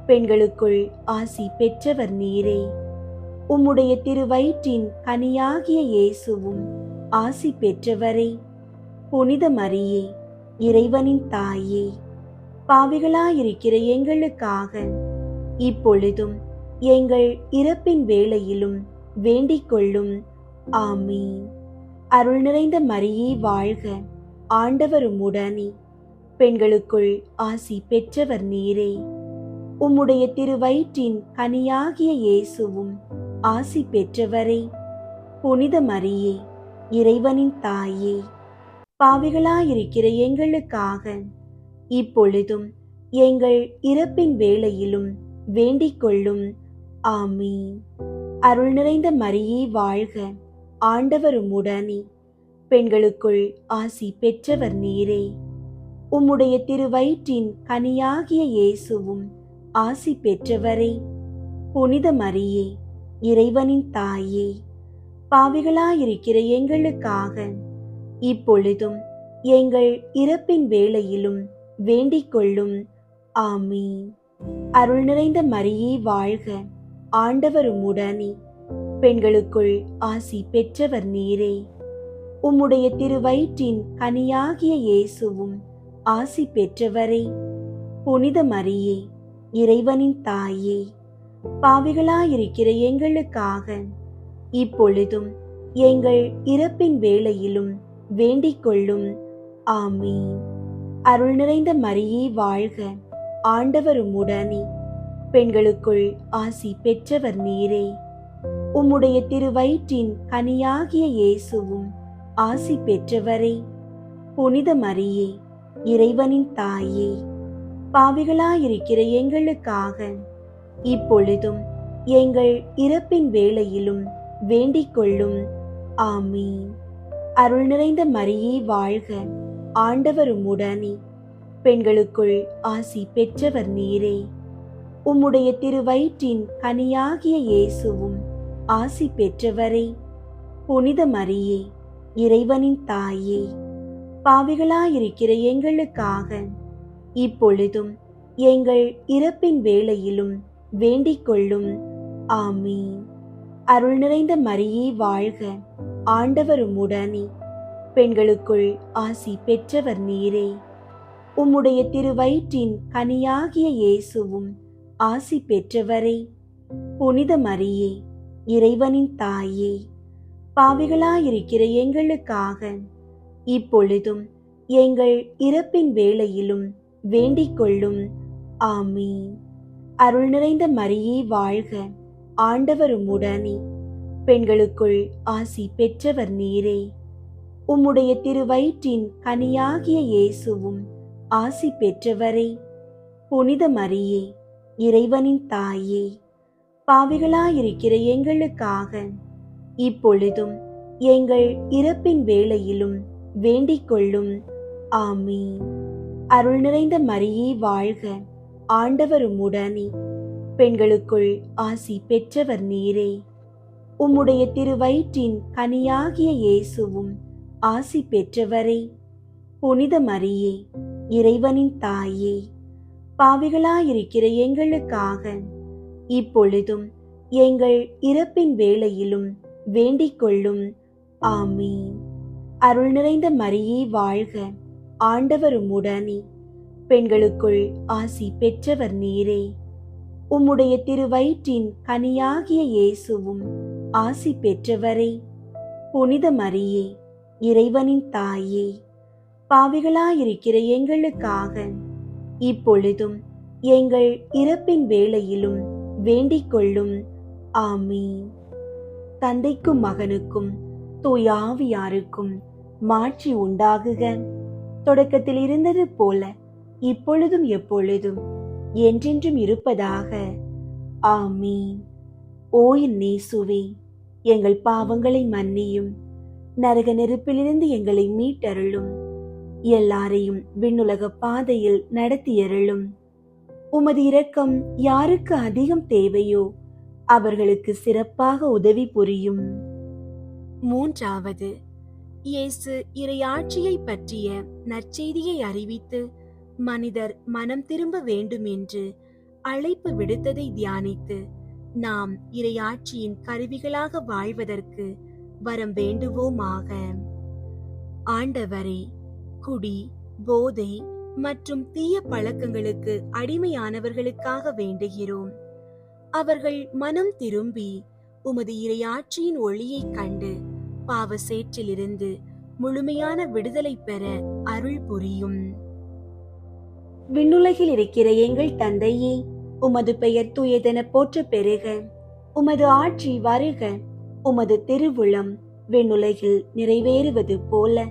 பெண்களுக்குள் ஆசி பெற்றவர் நீரே. உம்முடைய திருவயிற்றின் கனியாகிய இயேசுவும் ஆசி பெற்றவரே. புனித மரியே, இறைவனின் தாயே, பாவிகளாயிருக்கிற எங்களுக்காக இப்பொழுதும் எங்கள் இறப்பின் வேளையிலும் வேண்டிக் கொள்ளும். ஆமீன். அருள் நிறைந்த மரியே வாழ்க, ஆண்டவர் உம்முடனே, பெண்களுக்குள் ஆசி பெற்றவர் நீரே. உம்முடைய திருவயிற்றின் கனியாகிய இயேசுவும் ஆசி பெற்றவரே. புனித மரியே, இறைவனின் தாயே, பாவிகளாயிருக்கிற எங்களுக்காக இப்பொழுதும் எங்கள் இறப்பின் வேளையிலும் வேண்டிக் கொள்ளும். ஆமீன். அருள் நிறைந்த மரியே வாழ்க, ஆண்டவர் உம்முடனே, பெண்களுக்குள் ஆசி பெற்றவர் நீரே. உம்முடைய திருவயிற்றின் கனியாகிய இயேசுவும் ஆசி பெற்றவரே. புனித மரியே, இறைவனின் தாயே, பாவிகளாயிருக்கிற எங்களுக்காக இப்பொழுதும் எங்கள் இறப்பின் வேளையிலும் வேண்டிக் கொள்ளும். ஆமீன். அருள் நிறைந்த மரியே வாழ்க, ஆண்டவர் உம்முடனே, பெண்களுக்குள் ஆசி பெற்றவர் நீரே. உம்முடைய திருவயிற்றின் கனியாகிய இயேசுவும் ஆசி பெற்றவரே. புனித மரியே, இறைவனின் தாயே, பாவிகளாயிருக்கிற எங்களுக்காக இப்பொழுதும் எங்கள் இறப்பின் வேளையிலும் வேண்டிக் கொள்ளும். ஆமீன். அருள் நிறைந்த மரியே வாழ்க, ஆண்டவர் உம்முடனே, பெண்களுக்குள் ஆசி பெற்றவர் நீரே. உம்முடைய திருவயிற்றின் கனியாகிய இயேசுவும் ஆசி பெற்றவரே. புனித மரியே, இறைவனின் தாயே, பாவிகளாயிருக்கிற எங்களுக்காக இப்பொழுதும் எங்கள் இறப்பின் வேளையிலும் வேண்டிக் கொள்ளும். ஆமீன். அருள் நிறைந்த மரியே வாழ்க, ஆண்டவர் உம்முடனே, பெண்களுக்குள் ஆசி பெற்றவர் நீரே. உம்முடைய திருவயிற்றின் கனியாகிய இயேசுவும் ஆசி பெற்றவரே. புனித மரியே, இறைவனின் தாயே, பாவிகளாயிருக்கிற எங்களுக்காக இப்பொழுதும் எங்கள் இறப்பின் வேளையிலும் வேண்டிக் கொள்ளும். ஆமீன். அருள் நிறைந்த மரியே வாழ்க, ஆண்டவர் உம்முடனே, பெண்களுக்குள் ஆசி பெற்றவர் நீரே. உம்முடைய திருவயிற்றின் கனியாகிய இயேசுவும் ஆசி பெற்றவரே. புனித மரியே, இறைவனின் தாயே, பாவிகளாயிருக்கிற எங்களுக்காக இப்பொழுதும் எங்கள் இறப்பின் வேளையிலும் வேண்டிக் கொள்ளும். ஆமீன். அருள் நிறைந்த மரியே வாழ்க, ஆண்டவர் உம்முடனே, பெண்களுக்குள் ஆசி பெற்றவர் நீரே. உம்முடைய திருவயிற்றின் கனியாகிய இயேசுவும் ஆசி பெற்றவரே. புனித மரியே, இறைவனின் தாயே, பாவிகளாயிருக்கிற எங்களுக்காக இப்பொழுதும் எங்கள் இறப்பின் வேளையிலும் வேண்டிக் கொள்ளும். ஆமீன். அருள் நிறைந்த மரியே வாழ்க, ஆண்டவர் உம்முடனே, பெண்களுக்குள் ஆசி பெற்றவர் நீரே. உம்முடைய திருவயிற்றின் கனியாகிய இயேசுவும் ஆசி பெற்றவரே. புனித மரியே, இறைவனின் தாயே, பாவிகளாயிருக்கிற எங்களுக்காக இப்பொழுதும் எங்கள் இறப்பின் வேளையிலும் வேண்டிக் கொள்ளும். ஆமீன். அருள் நிறைந்த மரியே வாழ்க, ஆண்டவர் உம்முடனே, பெண்களுக்குள் ஆசி பெற்றவர் நீரே. உம்முடைய திருவயிற்றின் கனியாகிய இயேசுவும் ஆசி பெற்றவரே. புனித மரியே, இறைவனின் தாயே, பாவிகளாயிருக்கிற எங்களுக்காக இப்பொழுதும் எங்கள் இறப்பின் வேளையிலும் வேண்டிக் கொள்ளும். ஆமீன். தந்தைக்கும் மகனுக்கும் தூய ஆவியாருக்கும் மாட்சி உண்டாகுக. தொடக்கத்தில் இருந்தது போல இப்பொழுதும் எப்பொழுதும் என்றென்றும் இருப்பதாக. ஆமீன். ஓ என் இயேசுவே, எங்கள் பாவங்களை மன்னியும், நரக நெருப்பிலிருந்து எங்களை மீட்டருளும், எல்லாரையும் விண்ணுலக பாதையில் நடத்தியருளும். உமது இரக்கம் யாருக்கு அதிகம் தேவையோ அவர்களுக்கு சிறப்பாக உதவி புரியும். மூன்றாவது, இயேசு இறையாட்சியை பற்றிய நற்செய்தியை அறிவித்து மனிதர் மனம் திரும்ப வேண்டும் என்று அழைப்பு விடுத்ததை தியானித்து நாம் இறையாட்சியின் கருவிகளாக வாழ்வதற்கு வரம் வேண்டுவோமாக. ஆண்டவரே, குடி, போதை மற்றும் தீய பழக்கங்களுக்கு அடிமையானவர்களுக்காக வேண்டுகிறோம். அவர்கள் மனம் திரும்பி உமது இறையாட்சியின் ஒளியைக் கண்டு பாவ சேற்றிலிருந்து முழுமையான விடுதலை பெற அருள் புரியும். விண்ணுலகில் இருக்கிற எங்கள் தந்தையே, உமது பெயர் தூயதென போற்ற பெறுக. உமது ஆட்சி வருக. உமது திருவுளம் விண்ணுலகில் நிறைவேறுவது போல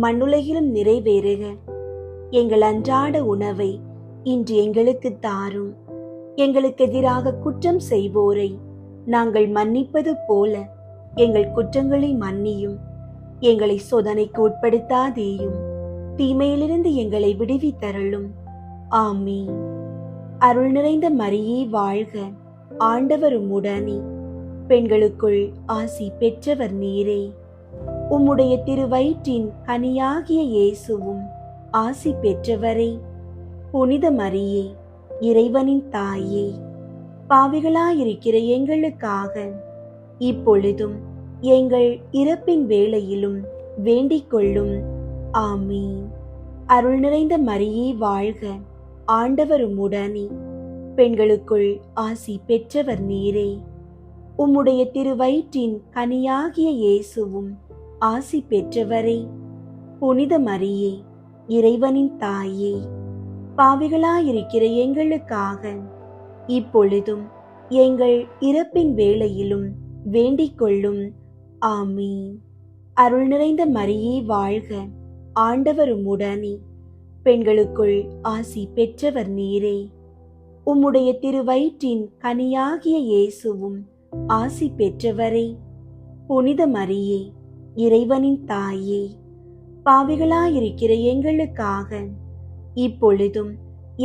மண்ணுலகிலும் நிறைவேறுக. எங்கள் அன்றாட உணவை இன்று எங்களுக்கு தாரும். எங்களுக்கு எதிராக குற்றம் செய்வோரை நாங்கள் மன்னிப்பது போல எங்கள் குற்றங்களை மன்னியும். எங்களை சோதனைக்கு உட்படுத்தாதேயும், தீமையிலிருந்து எங்களை விடுவித்தருளும். ஆமீன். அருள் நிறைந்த மரியே வாழ்க, ஆண்டவர் உம்முடனே, பெண்களுக்குள் ஆசி பெற்றவர் நீரே. உம்முடைய திருவயிற்றின் கனியாகிய இயேசுவும் ஆசி பெற்றவரே. புனித மரியே, இறைவனின் தாயே, பாவிகளாயிருக்கிற எங்களுக்காக இப்பொழுதும் எங்கள் இறப்பின் வேளையிலும் வேண்டிக் கொள்ளும். ஆமீன். அருள் நிறைந்த மரியே வாழ்க, ஆண்டவர் உம்முடனே, பெண்களுக்குள் ஆசி பெற்றவர் நீரே. உம்முடைய திருவயிற்றின் கனியாகிய இயேசுவும் ஆசி பெற்றவரே. புனித மரியே, இறைவனின் தாயே, பாவிகளாயிருக்கிற எங்களுக்காக இப்பொழுதும் எங்கள் இறப்பின் வேளையிலும் வேண்டிக் கொள்ளும். ஆமீன். அருள் நிறைந்த மரியே வாழ்க, ஆண்டவர் உம்முடனே, பெண்களுக்குள் ஆசி பெற்றவர் நீரே. உம்முடைய திருவயிற்றின் கனியாகிய இயேசுவும் ஆசி பெற்றவரே. புனித மரியே, இறைவனின் தாயே, பாவிகளாயிருக்கிற எங்களுக்காக இப்பொழுதும்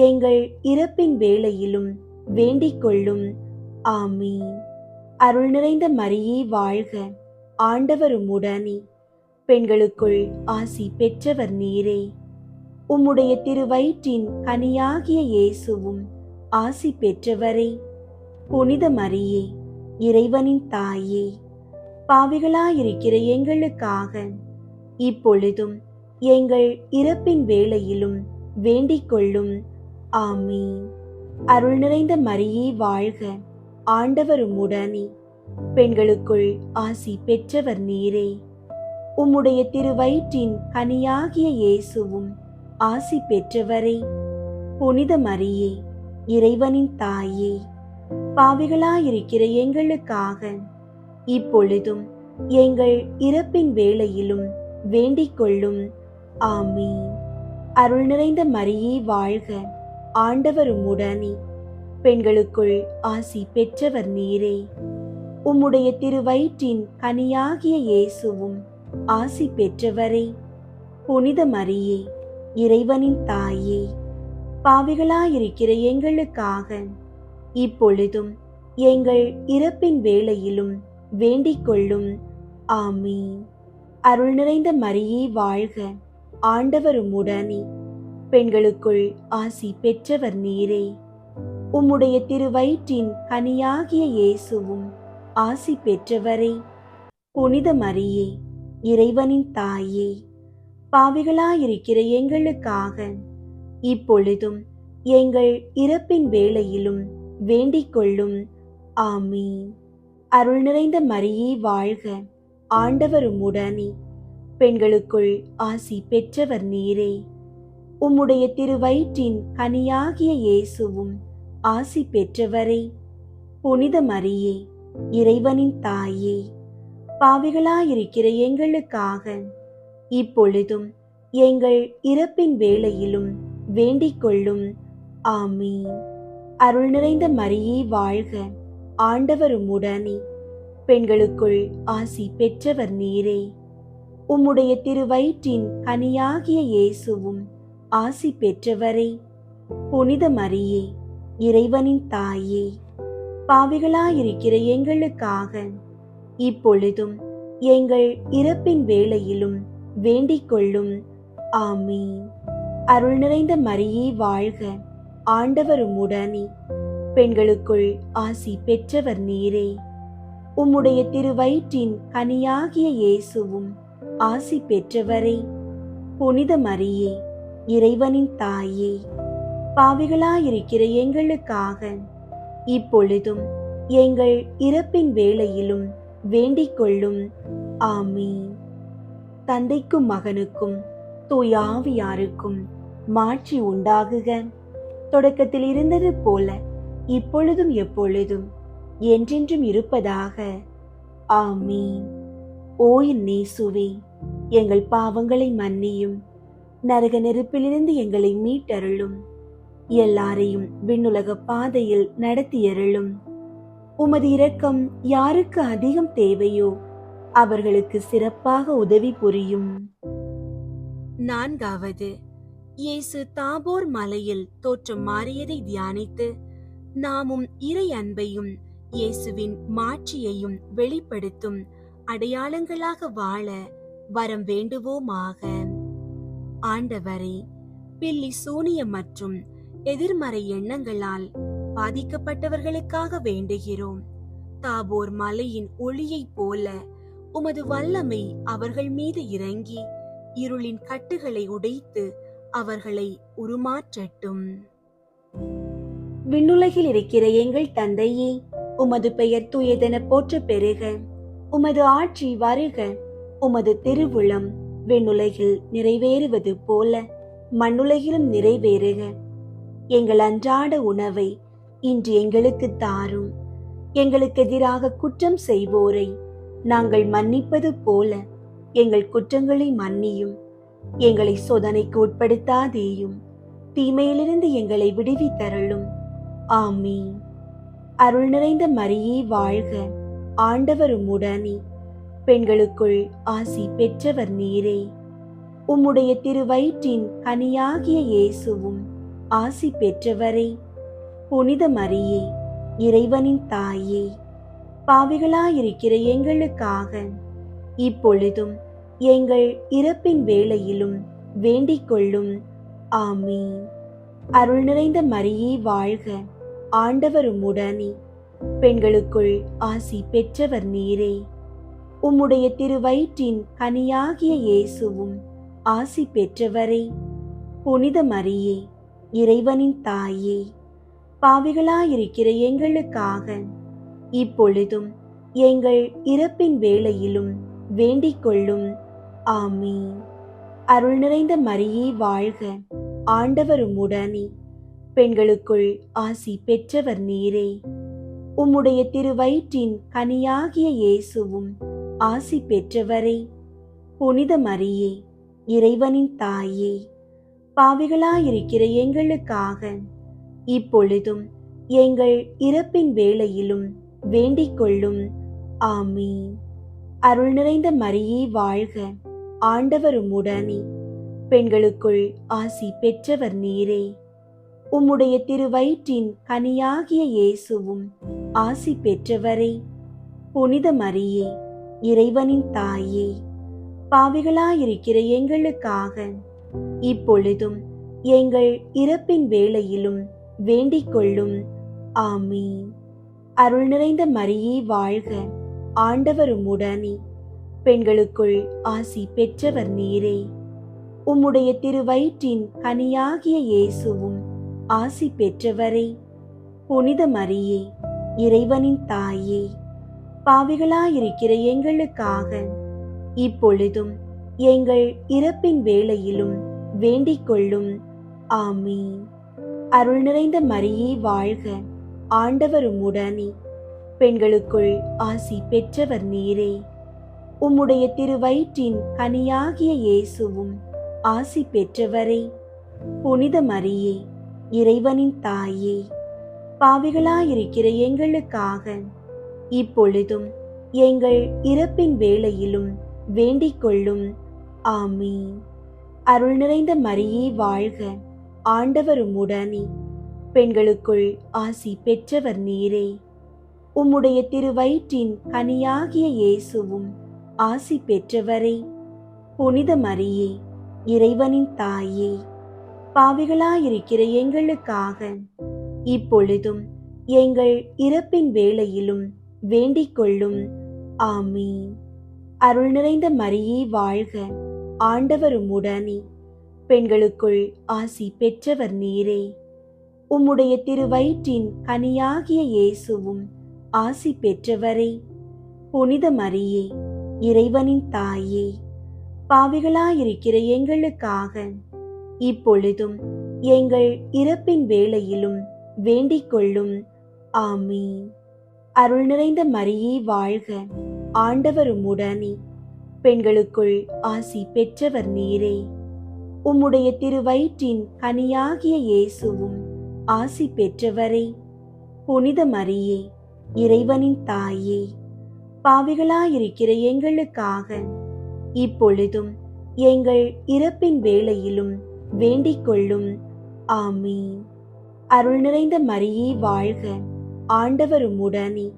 எங்கள் இறப்பின் வேளையிலும் வேண்டிக் கொள்ளும். ஆமீன். அருள் நிறைந்த மரியே வாழ்க, ஆண்டவர் உம்முடனே, பெண்களுக்குள் ஆசி பெற்றவர் நீரே. உம்முடைய திருவயிற்றின் கனியாகிய இயேசுவும் ஆசி பெற்றவரே. புனித மரியே, இறைவனின் தாயே, பாவிகளாயிருக்கிற எங்களுக்காக இப்பொழுதும் எங்கள் இறப்பின் வேளையிலும் வேண்டிக் கொள்ளும். ஆமீன். அருள் நிறைந்த மரியே வாழ்க, ஆண்டவர் உம்முடனே, பெண்களுக்குள் ஆசி பெற்றவர் நீரே. உம்முடைய திருவயிற்றின் கனியாகிய இயேசுவும் ஆசி பெற்றவரே. புனித மரியே, இறைவனின் தாயே, பாவிகளாயிருக்கிற எங்களுக்காக இப்பொழுதும் எங்கள் இறப்பின் வேளையிலும் வேண்டிக் கொள்ளும். ஆமீன். அருள் நிறைந்த மரியே வாழ்க, ஆண்டவர் உம்முடனே, பெண்களுக்குள் ஆசி பெற்றவர் நீரே. உம்முடைய திருவயிற்றின் கனியாகிய இயேசுவும் ஆசி பெற்றவரே. புனித மரியே, இறைவனின் தாயே, பாவிகளாயிருக்கிற எங்களுக்காக இப்பொழுதும் எங்கள் இறப்பின் வேளையிலும் வேண்டிக் கொள்ளும். ஆமீன். அருள் நிறைந்த மரியே வாழ்க, ஆண்டவர் உம்முடனே, பெண்களுக்குள் ஆசி பெற்றவர் நீரே. உம்முடைய திருவயிற்றின் கனியாகிய இயேசுவும் ஆசி பெற்றவரே. புனித மரியே, இறைவனின் தாயே, பாவிகளாயிருக்கிற எங்களுக்காக இப்பொழுதும் எங்கள் இறப்பின் வேளையிலும் வேண்டிக் கொள்ளும். ஆமீன். அருள் நிறைந்த மரியே வாழ்க, ஆண்டவர் உம்முடனே, பெண்களுக்குள் ஆசி பெற்றவர் நீரே. உம்முடைய திருவயிற்றின் கனியாகிய இயேசுவும் ஆசி பெற்றவரே. புனித மரியே, இறைவனின் தாயே, பாவிகளாயிருக்கிற எங்களுக்காக இப்பொழுதும் எங்கள் இறப்பின் வேளையிலும் வேண்டிக் கொள்ளும். ஆமீன். அருள் நிறைந்த மரியே வாழ்க, ஆண்டவர் உம்முடனே, பெண்களுக்குள் ஆசி பெற்றவர் நீரே. உம்முடைய திருவயிற்றின் கனியாகிய இயேசுவும் ஆசி பெற்றவரே. புனித மரியே, இறைவனின் தாயே, பாவிகளாயிருக்கிற எங்களுக்காக இப்பொழுதும் எங்கள் இறப்பின் வேளையிலும் வேண்டிக் கொள்ளும். ஆமீன். அருள் நிறைந்த மரியே வாழ்க, ஆண்டவர் உம்முடனே, பெண்களுக்குள் ஆசி பெற்றவர் நீரே. உம்முடைய திருவயிற்றின் கனியாகிய இயேசுவும் ஆசி பெற்றவரே. புனித மரியே, இறைவனின் தாயே, பாவிகளாயிருக்கிற எங்களுக்காக இப்பொழுதும் எங்கள் இறப்பின் வேளையிலும் வேண்டிக் கொள்ளும். ஆமீன். தந்தைக்கும் மகனுக்கும் தூய ஆவியாருக்கும் மாட்சி உண்டாகுக. தொடக்கத்தில் இருந்தது போல இப்பொழுதும் எப்பொழுதும் என்றென்றும் இருப்பதாக. ஆமீன். ஓ என் இயேசுவே, எங்கள் பாவங்களை மன்னியும், நரக நெருப்பிலிருந்து எங்களை மீட்டருளும், எல்லாரையும் விண்ணுலக பாதையில் நடத்தியருளும். உமது இரக்கம் யாருக்கு அதிகம் தேவையோ அவர்களுக்கு சிறப்பாக உதவி புரியும். 4. இயேசு தாபோர் மலையில் தோற்றம் மாறியதை தியானித்து நாமும் இறை அன்பையும் இயேசுவின் மாட்சியையும் வெளிப்படுத்தும் அடையாளங்களாக வாழ வரம் வேண்டுவோமாக. ஆண்டவரே, பில்லி சூனியம் மற்றும் எதிர்மறை எண்ணங்களால் பாதிக்கப்பட்டவர்களுக்காக வேண்டுகிறோம். தாபோர் மலையின் ஒளியைப் போல உமது வல்லமை அவர்கள் மீது இறங்கி இருளின் கட்டுகளை உடைத்து அவர்களை உருமாற்றட்டும். விண்ணுலகில் இருக்கிற எங்கள் தந்தையே, உமது பெயர் தூயதென போற்ற பெறுக. உமது ஆட்சி வருக. உமது திருவுளம் விண்ணுலகில் நிறைவேறுவது போல மண்ணுலகிலும் நிறைவேறுக. எங்கள் அன்றாட உணவை இன்று எங்களுக்கு தாரும். எங்களுக்கு எதிராக குற்றம் செய்வோரை நாங்கள் மன்னிப்பது போல எங்கள் குற்றங்களை மன்னியும். எங்களை சோதனைக்கு உட்படுத்தாதேயும், தீமையிலிருந்து எங்களை விடுவித்தருளும். ஆமீன். அருள் நிறைந்த மரியே வாழ்க, ஆண்டவர் உம்முடனே, பெண்களுக்குள் ஆசி பெற்றவர் நீரே. உம்முடைய திருவயிற்றின் கனியாகிய இயேசுவும் ஆசி பெற்றவரே. புனித மரியே, இறைவனின் தாயே, பாவிகளாயிருக்கிற எங்களுக்காக இப்பொழுதும் எங்கள் இறப்பின் வேளையிலும் வேண்டிக் கொள்ளும். ஆமீன். அருள் நிறைந்த மரியே வாழ்க, ஆண்டவர் உம்முடனே, பெண்களுக்குள் ஆசி பெற்றவர் நீரே. உம்முடைய திருவயிற்றின் கனியாகிய இயேசுவும் ஆசி பெற்றவரே. புனித மரியே, இறைவனின் தாயே, பாவிகளாயிருக்கிற எங்களுக்காக இப்பொழுதும் எங்கள் இறப்பின் வேளையிலும் வேண்டிக் கொள்ளும். ஆமீன். அருள் நிறைந்த மரியே வாழ்க, ஆண்டவர் உம்முடனே, பெண்களுக்குள் ஆசி பெற்றவர் நீரே. உம்முடைய திருவயிற்றின் கனியாகிய இயேசுவும் ஆசி பெற்றவரே. புனித மரியே, இறைவனின் தாயே, பாவிகளாயிருக்கிற எங்களுக்காக இப்பொழுதும் எங்கள் இறப்பின் வேளையிலும் வேண்டிக் கொள்ளும். ஆமீன். அருள் நிறைந்த மரியே வாழ்க, ஆண்டவர் உம்முடனே, பெண்களுக்குள் ஆசி பெற்றவர் நீரே. உம்முடைய திருவயிற்றின் கனியாகிய இயேசுவும் ஆசி பெற்றவரே. புனித மரியே, இறைவனின் தாயே, பாவிகளாயிருக்கிற எங்களுக்காக இப்பொழுதும் எங்கள் இறப்பின் வேளையிலும் வேண்டிக் கொள்ளும். ஆமீன். அருள் நிறைந்த மரியே வாழ்க, ஆண்டவர் உம்முடனே, பெண்களுக்குள் ஆசி பெற்றவர் நீரே. உம்முடைய திருவயிற்றின் கனியாகிய இயேசுவும் ஆசி பெற்றவரே. புனித மரியே, இறைவனின் தாயே, பாவிகளாயிருக்கிற எங்களுக்காக இப்பொழுதும் எங்கள் இறப்பின் வேளையிலும் வேண்டிக் கொள்ளும். ஆமீன். அருள் நிறைந்த மரியே வாழ்க, ஆண்டவர் உம்முடனே, பெண்களுக்குள் ஆசி பெற்றவர் நீரே. உம்முடைய திருவயிற்றின் கனியாகிய இயேசுவும் ஆசி பெற்றவரே. புனித மரியே, இறைவனின் தாயே, பாவிகளாயிருக்கிற எங்களுக்காக இப்பொழுதும் எங்கள் இறப்பின் வேளையிலும் வேண்டிக் கொள்ளும். ஆமீன். அருள் நிறைந்த மரியே வாழ்க, ஆண்டவர் உம்முடனே, பெண்களுக்குள் ஆசி பெற்றவர் நீரே. உம்முடைய திருவயிற்றின் கனியாகிய இயேசுவும் ஆசி பெற்றவரே. புனித மரியே, இறைவனின் தாயே, பாவிகளாயிருக்கிற எங்களுக்காக இப்பொழுதும் எங்கள் இறப்பின் வேளையிலும் வேண்டிக் கொள்ளும். ஆமீன். அருள் நிறைந்த மரியே வாழ்க, ஆண்டவர் உம்முடனே, பெண்களுக்குள் ஆசி பெற்றவர் நீரே. உம்முடைய திருவயிற்றின் கனியாகிய இயேசுவும் ஆசி பெற்றவரே. புனித மரியே, இறைவனின் தாயே, பாவிகளாயிருக்கிற எங்களுக்காக இப்பொழுதும் எங்கள் இறப்பின் வேளையிலும் வேண்டிக் கொள்ளும். ஆமீன். அருள் நிறைந்த மரியே வாழ்க, ஆண்டவர் உம்முடனே, பெண்களுக்குள் ஆசி பெற்றவர் நீரே. உம்முடைய திருவயிற்றின் கனியாகிய இயேசுவும் ஆசி பெற்றவரே. புனித மரியே, இறைவனின் தாயே, பாவிகளாயிருக்கிற எங்களுக்காக இப்பொழுதும் எங்கள் இறப்பின் வேளையிலும் வேண்டிக் கொள்ளும். ஆமீன். அருள் நிறைந்த மரியே வாழ்க, ஆண்டவர் உம்முடனே,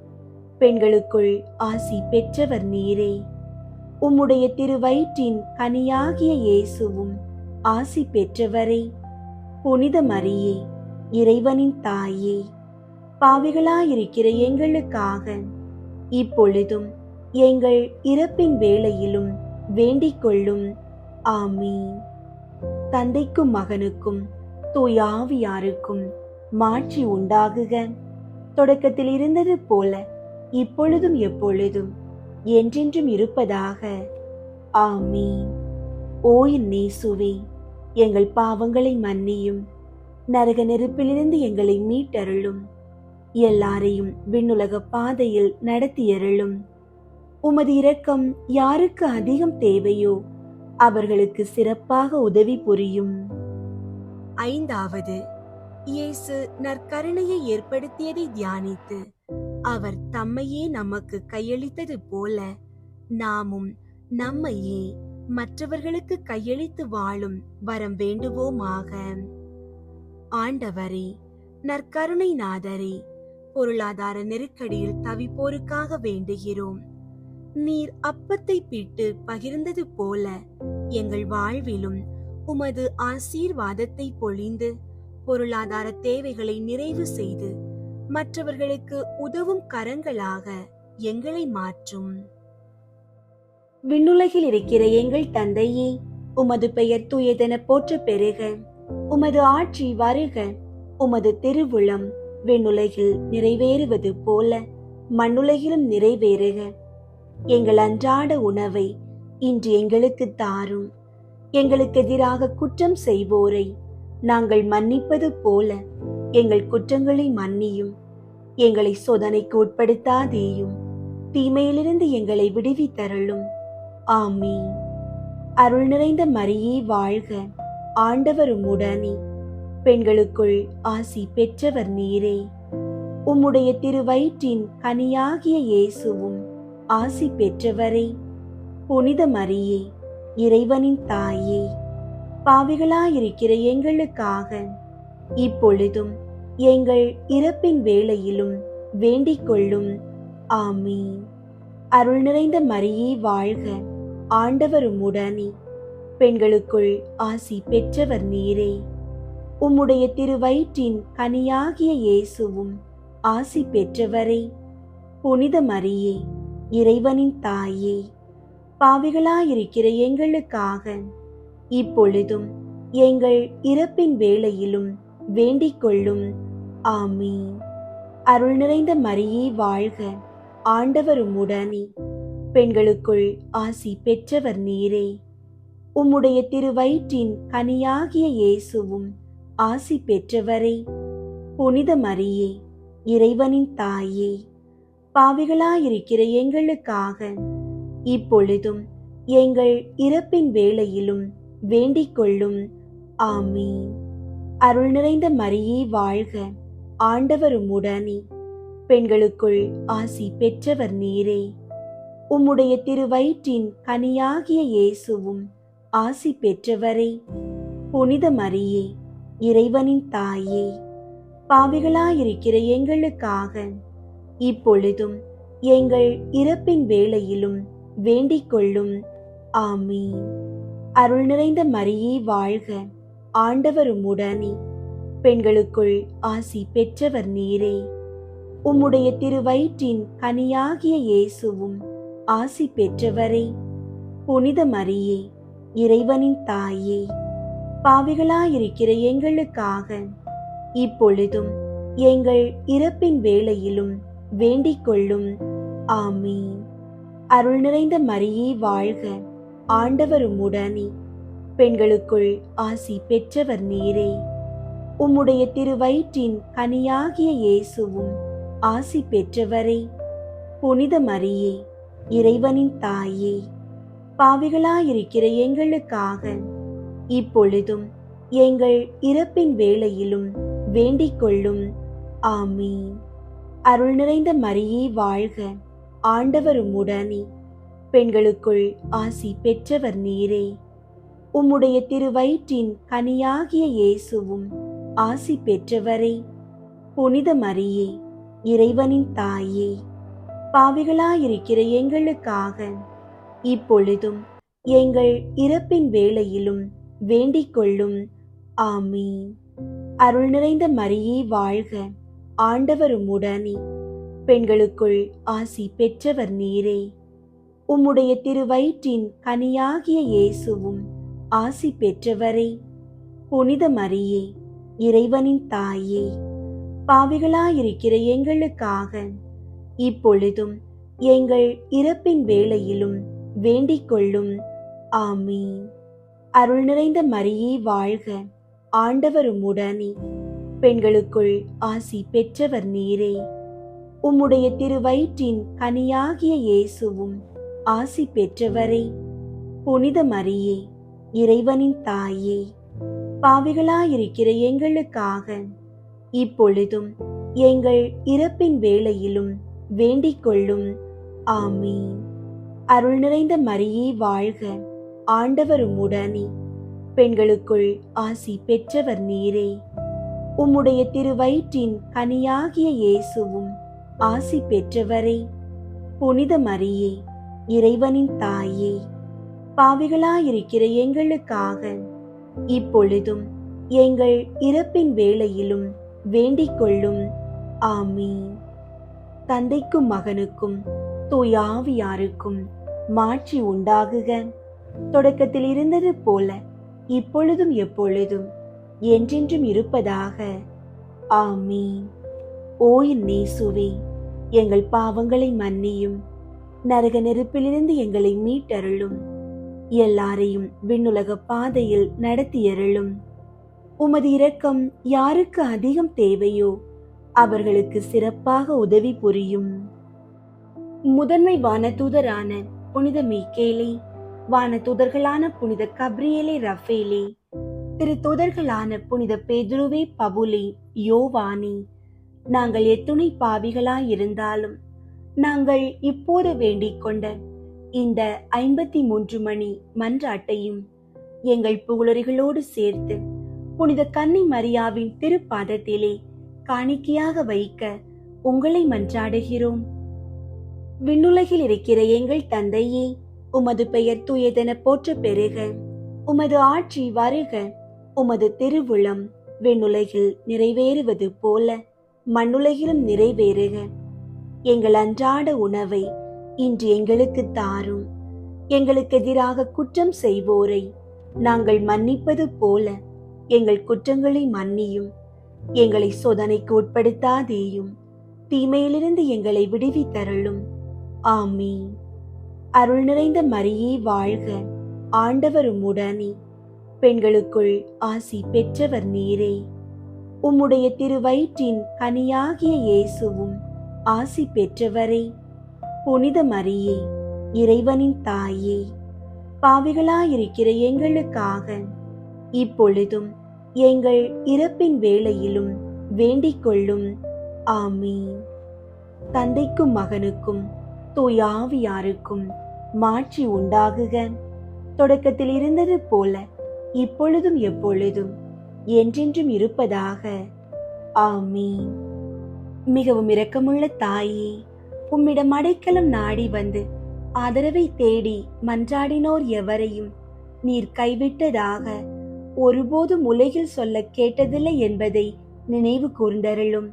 பெண்களுக்குள் ஆசி பெற்றவர் நீரே. உம்முடைய திருவயிற்றின் கனியாகிய இயேசுவும் ஆசி பெற்றவரே. புனித மரியே, இறைவனின் தாயே, பாவிகளாயிருக்கிற எங்களுக்காக இப்பொழுதும் எங்கள் இறப்பின் வேளையிலும் வேண்டிக் கொள்ளும். ஆமீன். தந்தைக்கும் மகனுக்கும் தூய ஆவியாருக்கும் மாட்சி உண்டாகுக. தொடக்கத்தில் இருந்தது போல இப்பொழுதும் எப்பொழுதும் என்றென்றும் இருப்பதாக. ஆமீன். ஓ என் இயேசுவே, எங்கள் பாவங்களை மன்னியும், நரக நெருப்பிலிருந்து எங்களை மீட்டருளும், எல்லாரையும் விண்ணுலக பாதையில் நடத்தியருளும். உமது இரக்கம் யாருக்கு அதிகம் தேவையோ அவர்களுக்கு சிறப்பாக உதவி புரியும். ஐந்தாவது, இயேசு நற்கருணையை ஏற்படுத்தியதை தியானித்து அவர் தம்மையே நமக்கு கையளித்தது போல நாமும் நம்மையே மற்றவர்களுக்கு கையளித்து வாழும் வரம் வேண்டுவோமாக. ஆண்டவரே, நற்கருணை நாதரே, பொருளாதார நெருக்கடியில் தவிப்போருக்காக வேண்டுகிறோம். நீர் அப்பத்தை பிட்டு பகிர்ந்தது போல எங்கள் வாழ்விலும் உமது ஆசீர்வாதத்தை பொழிந்து பொருளாதார தேவைகளை நிறைவு செய்து மற்றவர்களுக்கு உதவும் கரங்களாக எங்களை மாற்றும். விண்ணுலகில் இருக்கிற எங்கள் தந்தையே, உமது பெயர் தூயதென போற்ற பெறுக. உமது ஆட்சி வருக. உமது திருவுளம் விண்ணுலகில் நிறைவேறுவது போல மண்ணுலகிலும் நிறைவேறுக. எங்கள் அன்றாட உணவை இன்று எங்களுக்கு தாரும். எங்களுக்கு எதிராக குற்றம் செய்வோரை நாங்கள் மன்னிப்பது போல எங்கள் குற்றங்களை மன்னியும். எங்களை சோதனைக்கு உட்படுத்தாதேயும், தீமையிலிருந்து எங்களை விடுவித்தருளும். ஆமீன். அருள் நிறைந்த மரியே வாழ்க. ஆண்டவர் உம்முடனே, பெண்களுக்குள் ஆசி பெற்றவர் நீரே. உம்முடைய திருவயிற்றின் கனியாகிய இயேசுவும் ஆசி பெற்றவரே. புனித மரியே, இறைவனின் தாயே, பாவிகளாயிருக்கிற எங்களுக்காக இப்பொழுதும் எங்கள் இறப்பின் வேளையிலும் வேண்டிக் கொள்ளும். ஆமீன். அருள் நிறைந்த மரியே வாழ்க. ஆண்டவர் உம்முடனே, பெண்களுக்குள் ஆசி பெற்றவர் நீரே. உம்முடைய திருவயிற்றின் கனியாகிய இயேசுவும் ஆசி பெற்றவரே. புனித மரியே, இறைவனின் தாயே, பாவிகளாயிருக்கிற எங்களுக்காக இப்பொழுதும் எங்கள் இறப்பின் வேளையிலும் வேண்டிக் கொள்ளும். ஆமீன். அருள் நிறைந்த மரியே வாழ்க. ஆண்டவர் உம்முடனே, பெண்களுக்குள் ஆசி பெற்றவர் நீரே. உம்முடைய திருவயிற்றின் கனியாகிய இயேசுவும் ஆசி பெற்றவரே. புனித மரியே, இறைவனின் தாயே, பாவிகளாயிருக்கிற எங்களுக்காக இப்பொழுதும் எங்கள் இறப்பின் வேளையிலும் வேண்டிக் கொள்ளும். ஆமீன். அருள் நிறைந்த மரியே வாழ்க. ஆண்டவர் உம்முடனே, பெண்களுக்குள் ஆசி பெற்றவர் நீரே. உம்முடைய திருவயிற்றின் கனியாகிய இயேசுவும் ஆசி பெற்றவரே. புனித மரியே, இறைவனின் தாயே, பாவிகளாயிருக்கிற எங்களுக்காக இப்பொழுதும் எங்கள் இறப்பின் வேளையிலும் வேண்டிக் கொள்ளும். ஆமீன். அருள் நிறைந்த மரியே வாழ்க. ஆண்டவர் உம்முடனே, பெண்களுக்குள் ஆசி பெற்றவர் நீரே. உம்முடைய திருவயிற்றின் கனியாகிய இயேசுவும் ஆசி பெற்றவரே. புனித மரியே, இறைவனின் தாயே, பாவிகளாயிருக்கிற எங்களுக்காக இப்பொழுதும் எங்கள் இறப்பின் வேளையிலும் வேண்டிக் கொள்ளும். ஆமீன். அருள் நிறைந்த மரியே வாழ்க. ஆண்டவர் உம்முடனே, பெண்களுக்குள் ஆசி பெற்றவர் நீரே. உம்முடைய திருவயிற்றின் கனியாகிய இயேசுவும் ஆசி பெற்றவரே. புனித மரியே, இறைவனின் தாயே, பாவிகளாயிருக்கிற எங்களுக்காக இப்பொழுதும் எங்கள் இறப்பின் வேளையிலும் வேண்டிக் கொள்ளும். ஆமீன். அருள் நிறைந்த மரியே வாழ்க. ஆண்டவர் உம்முடனே, பெண்களுக்குள் ஆசி பெற்றவர் நீரே. உம்முடைய திருவயிற்றின் கனியாகிய இயேசுவும் ஆசி பெற்றவரே. புனித மரியே, இறைவனின் தாயே, பாவிகளாயிருக்கிற எங்களுக்காக இப்பொழுதும் எங்கள் இறப்பின் வேளையிலும் வேண்டிக் கொள்ளும். ஆமீன். அருள் நிறைந்த மரியே வாழ்க. ஆண்டவர் உம்முடனே, பெண்களுக்குள் ஆசி பெற்றவர் நீரே. உம்முடைய திருவயிற்றின் கனியாகிய இயேசுவும் ஆசி பெற்றவரே. புனித மரியே, இறைவனின் தாயே, பாவிகளாயிருக்கிற எங்களுக்காக இப்பொழுதும் எங்கள் இறப்பின் வேளையிலும் வேண்டிக் கொள்ளும். ஆமீன். அருள் நிறைந்த மரியே வாழ்க. ஆண்டவர் உம்முடனே, பெண்களுக்குள் ஆசி பெற்றவர் நீரே. உம்முடைய திருவயிற்றின் கனியாகிய இயேசுவும் ஆசி பெற்றவரே. புனித மரியே, இறைவனின் தாயே, பாவிகளாயிருக்கிற எங்களுக்காக இப்பொழுதும் எங்கள் இறப்பின் வேளையிலும் வேண்டிக் கொள்ளும். ஆமீன். அருள் நிறைந்த மரியே வாழ்க. ஆண்டவர் உம்முடனே, பெண்களுக்குள் ஆசி பெற்றவர் நீரே. உம்முடைய திருவயிற்றின் கனியாகிய இயேசுவும் ஆசி பெற்றவரே. புனித மரியே, இறைவனின் தாயே, பாவிகளாயிருக்கிற எங்களுக்காக இப்பொழுதும் எங்கள் இறப்பின் வேளையிலும் வேண்டிக் கொள்ளும். ஆமீன். தந்தைக்கும் மகனுக்கும் தூய ஆவியாருக்கும் மாட்சி உண்டாகுக. தொடக்கத்தில் இருந்தது போல இப்பொழுதும் எப்பொழுதும் என்றென்றும் இருப்பதாக. ஆமீன். ஓ என் இயேசுவே, எங்கள் பாவங்களை மன்னியும், நரக நெருப்பிலிருந்து எங்களை மீட்டருளும், எல்லாரையும் விண்ணுலக பாதையில் நடத்தியருளும். உமது இரக்கம் யாருக்கு அதிகம் தேவையோ அவர்களுக்கு சிறப்பாக உதவி புரியும். முதன்மை வானதூதரான புனித மீக்கேலே, வானதூதர்களான புனித கப்ரியேலே ரஃபேலே, திருத்தூதர்களான புனித பேதுருவே பவுலே யோவானே, நாங்கள் எத்துணை பாவிகளாயிருந்தாலும் நாங்கள் இப்போது வேண்டிக் கொண்ட இந்த 53 மணி மன்றாட்டையும் எங்கள் புகழறிகளோடு சேர்த்து புனித கன்னி மரியாவின் திருப்பாதத்திலே காணிக்கையாக வைக்க உங்களை மன்றாடுகிறோம். விண்ணுலகில் இருக்கிற எங்கள் தந்தையே, உமது பெயர் தூயதென போற்ற பெறுக. உமது ஆட்சி வருக. உமது திருவுளம் விண்ணுலகில் நிறைவேறுவது போல மண்ணுலகிலும் நிறைவேறுக. எங்கள் அன்றாட உணவை இன்று எங்களுக்கு தாரும். எங்களுக்கு எதிராக குற்றம் செய்வோரை நாங்கள் மன்னிப்பது போல எங்கள் குற்றங்களை மன்னியும். எங்களை சோதனைக்கு உட்படுத்தாதேயும், தீமையிலிருந்து எங்களை விடுவித்தருளும். ஆமீன். அருள் நிறைந்த மரியே வாழ்க, ஆண்டவர் உம்முடனே, பெண்களுக்குள் ஆசி பெற்றவர் நீரே. உம்முடைய திருவயிற்றின் கனியாகிய இயேசுவும் ஆசி பெற்றவரே. புனித மரியே, இறைவனின் தாயே, பாவிகளாயிருக்கிற எங்களுக்காக இப்பொழுதும் எங்கள் இறப்பின் வேளையிலும் வேண்டிக் கொள்ளும். ஆமீன். தந்தைக்கும் மகனுக்கும் தூய ஆவியாருக்கும் மாட்சி உண்டாகுக. தொடக்கத்தில் இருந்தது போல இப்பொழுதும் எப்பொழுதும் என்றென்றும் இருப்பதாக. ஆமீன். மிகவும் இரக்கமுள்ள தாயே, உம்மிடம் அடைக்கலம் நாடி வந்து ஆதரவை தேடி மன்றாடினோர் எவரையும் நீர் கைவிட்டதாக ஒருபோதும் உலகில் சொல்ல கேட்டதில்லை என்பதை நினைவு கூர்ந்தருளும்.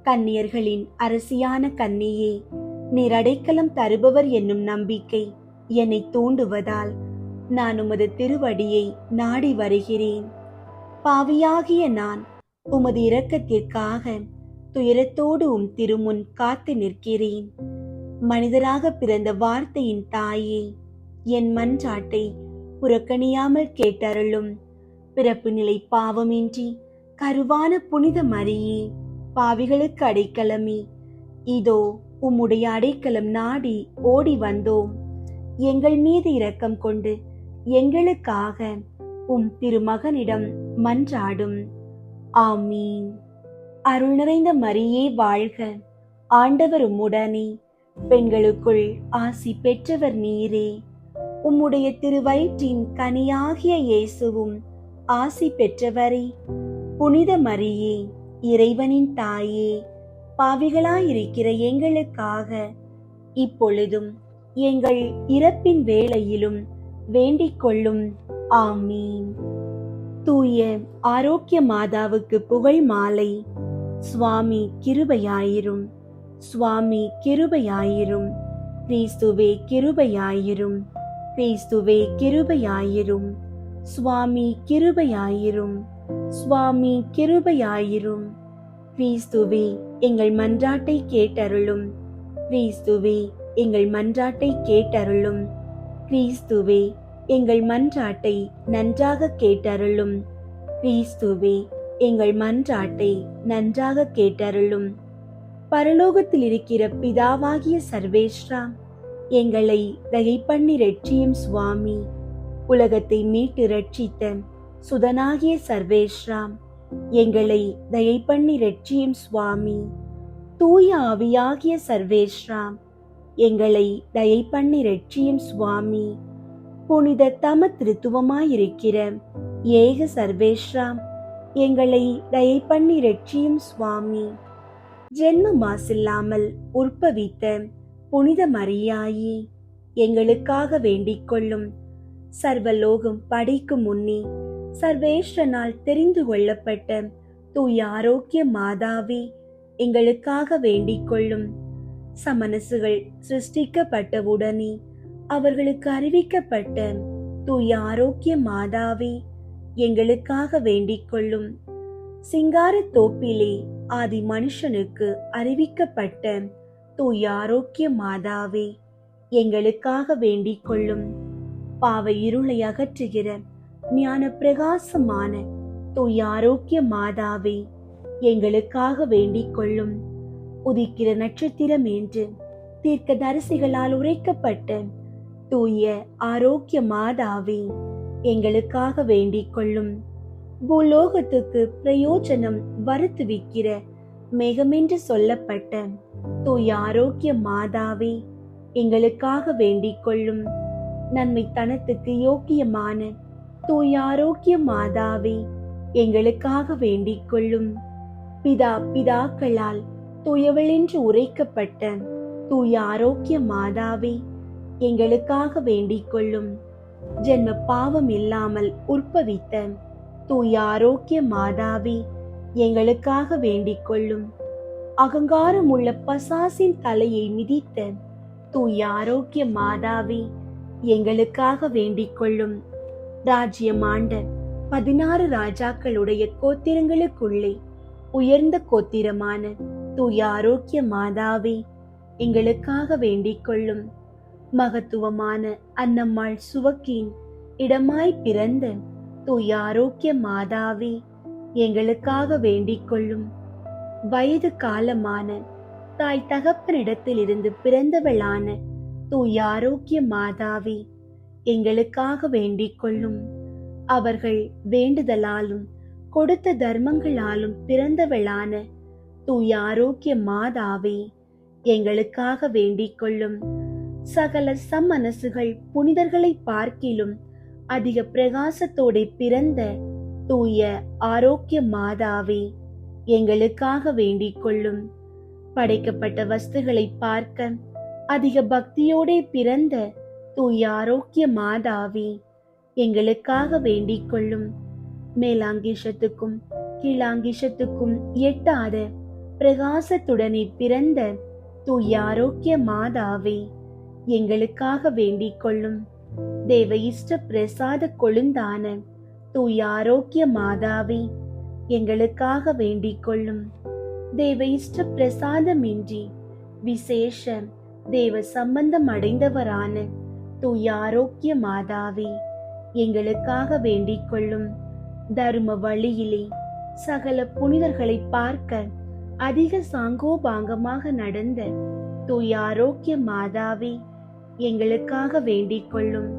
கன்னியர்களின் அரசியான கன்னியே, நீர் அடைக்கலம் தருபவர் என்னும் நம்பிக்கை என்னை தூண்டுவதால் நான் உமது திருவடியை நாடி வருகிறேன். பாவியாகிய நான் உமது இரக்கத்திற்காக துயரத்தோடு உம் திருமுன் காத்து நிற்கிறேன். மனிதராக பிறந்த வார்த்தையின் தாயே, என் மன்றாட்டை புறக்கணியாமல் கேட்டருளும். பிறப்பு நிலை பாவமின்றி கருவான புனித மரியே, பாவிகளுக்கு அடைக்கலமே, இதோ உம்முடைய அடைக்கலம் நாடி ஓடி வந்தோம். எங்கள் மீது இரக்கம் கொண்டு எங்களுக்காக உம் திருமகனிடம் மன்றாடும். ஆமீன். அருள் நிறைந்த மரியே வாழ்க, ஆண்டவர் உம்முடனே, பெண்களுக்குள் ஆசி பெற்றவர் நீரே. உம்முடைய திருவயிற்றின் கனியாகிய இயேசுவும் ஆசி பெற்றவரே. புனித மரியே, இறைவனின் தாயே, பாவிகளாயிருக்கிற எங்களுக்காக இப்பொழுதும் எங்கள் இறப்பின் வேளையிலும் வேண்டிக் கொள்ளும். ஆமீன். தூய ஆரோக்கிய மாதாவுக்கு புகழ் மாலை. சுவாமி கிருபையாயிரும், சுவாமி கிருபையாயிரும், கிறிஸ்துவே கிருபையாயிரும், கிறிஸ்துவே கிருபையாயிரும், சுவாமி கிருபையாயிரும், சுவாமி கிருபையாயிரும். கிறிஸ்துவே எங்கள் மன்றாட்டை கேட்டருளும், கிறிஸ்துவே எங்கள் மன்றாட்டை கேட்டருளும், கிறிஸ்துவே எங்கள் மன்றாட்டை நன்றாக கேட்டருளும், கிறிஸ்துவே எங்கள் மன்றாட்டை நன்றாக கேட்டருளும். பரலோகத்தில் இருக்கிற பிதாவாகிய சர்வேஸ்வரா, எங்களை தயை பண்ணி ரட்சியும் சுவாமி. உலகத்தை மீட்டு ரட்சித்த சுதனாகிய சர்வேஸ்வரா, எங்களை தயை பண்ணி ரட்சியும் சுவாமி. தூய ஆவியாகிய சர்வேஸ்வரா, எங்களை தயை பண்ணி ரட்சியும் சுவாமி. புனித தம திருத்துவமாயிருக்கிற ஏக சர்வேஸ்வரா, எங்களை தயை பண்ணி ரட்சியும் சுவாமி. ஜென்ம மாசில்லாமல் உற்பவித்த புனித மரியாயே, எங்களுக்காக வேண்டிக் கொள்ளும். சர்வலோகம் படைக்கும் முன்னே சர்வேஸ்வரனால் தெரிந்து கொள்ளப்பட்ட தூய ஆரோக்கிய மாதாவே, எங்களுக்காக வேண்டிக் கொள்ளும். சமனசுகள் சிருஷ்டிக்கப்பட்டவுடனே அவர்களுக்கு அறிவிக்கப்பட்ட தூய ஆரோக்கிய மாதாவே, எங்களுக்காக வேண்டிக் கொள்ளும். சிங்கார தோப்பிலே ஆதி மனுஷனுக்கு அறிவிக்கப்பட்ட தூய ஆரோக்கிய மாதாவே, எங்களுக்காக வேண்டிக் கொள்ளும். பாவ இருளை அகற்றுகிற ஞான பிரகாசமான தூய ஆரோக்கிய மாதாவே, எங்களுக்காக வேண்டிக் கொள்ளும். உதிக்கிற நட்சத்திரம் என்று தீர்க்கதரிசிகளால் உரைக்கப்பட்ட தூய ஆரோக்கிய மாதாவே, எங்களுக்காக வேண்டிக் கொள்ளும். பூலோகத்துக்கு பிரயோஜனம் வருத்துவிக்கிற மேகமென்று சொல்லப்பட்ட தூய ஆரோக்கிய மாதாவே, எங்களுக்காக வேண்டிக் கொள்ளும். நன்மை தனத்துக்கு யோக்கியமான தூய ஆரோக்கிய மாதாவே, எங்களுக்காக வேண்டிக் கொள்ளும். பிதாக்களால் தூயவளென்று உரைக்கப்பட்ட தூய ஆரோக்கிய மாதாவே, எங்களுக்காக வேண்டிக் கொள்ளும். ஜென்ம பாவம் இல்லாமல் உற்பவித்த தூய ஆரோக்கிய மாதாவே, எங்களுக்காக வேண்டிக் கொள்ளும். அகங்காரம் உள்ள பசாசின் தலையை மிதித்த தூய ஆரோக்கிய மாதாவே, எங்களுக்காக வேண்டிக் கொள்ளும். ராஜ்யமாண்ட 16 ராஜாக்களுடைய கோத்திரங்களுக்குள்ளே உயர்ந்த கோத்திரமான தூய ஆரோக்கிய மாதாவே, எங்களுக்காக வேண்டிக் கொள்ளும். மகத்துவமான அன்னம்மாள் சுவக்கின் இடமாய் பிறந்த தூய ஆரோக்கிய மாதாவே, எங்களுக்காக வேண்டிக் கொள்ளும். வயது காலமான தாய் தகப்பனிடத்தில் இருந்து பிறந்தவளான தூய ஆரோக்கிய மாதாவே, எங்களுக்காக வேண்டிக் கொள்ளும். அவர்கள் வேண்டுதலாலும் கொடுத்த தர்மங்களாலும் பிறந்தவளான தூய ஆரோக்கிய மாதாவே, எங்களுக்காக வேண்டிக் கொள்ளும். சகல சம்மனசுகள் புனிதர்களை பார்க்கிலும் அதிக பிரகாசத்தோட பிறந்த தூய ஆரோக்கிய மாதாவே, எங்களுக்காக வேண்டிக் கொள்ளும். படைக்கப்பட்ட வஸ்துகளை பார்க்க அதிக பக்தியோட பிறந்த தூய ஆரோக்கிய மாதாவே, எங்களுக்காக வேண்டிக் கொள்ளும். மேலாங்கிஷத்துக்கும் கீழாங்கிஷத்துக்கும் எட்டாத பிரகாசத்துடனே பிறந்த தூய ஆரோக்கிய மாதாவே, எங்களுக்காக வேண்டிக் கொள்ளும். தேவ இஷ்ட பிரசாத கொழுந்தான தூய ஆரோக்கிய மாதாவே, எங்களுக்காக வேண்டிக் கொள்ளும். தேவ இஷ்ட பிரசாதமின்றி விசேஷ தேவ சம்பந்தம் அடைந்தவரான தூய ஆரோக்கிய மாதாவே, எங்களுக்காக வேண்டிக் கொள்ளும். தர்ம வழியிலே சகல புனிதர்களை பார்க்க அதிக சாங்கோபாங்கமாக நடந்த தூய ஆரோக்கிய மாதாவே, எங்களுக்காக வேண்டிக் கொள்ளும்.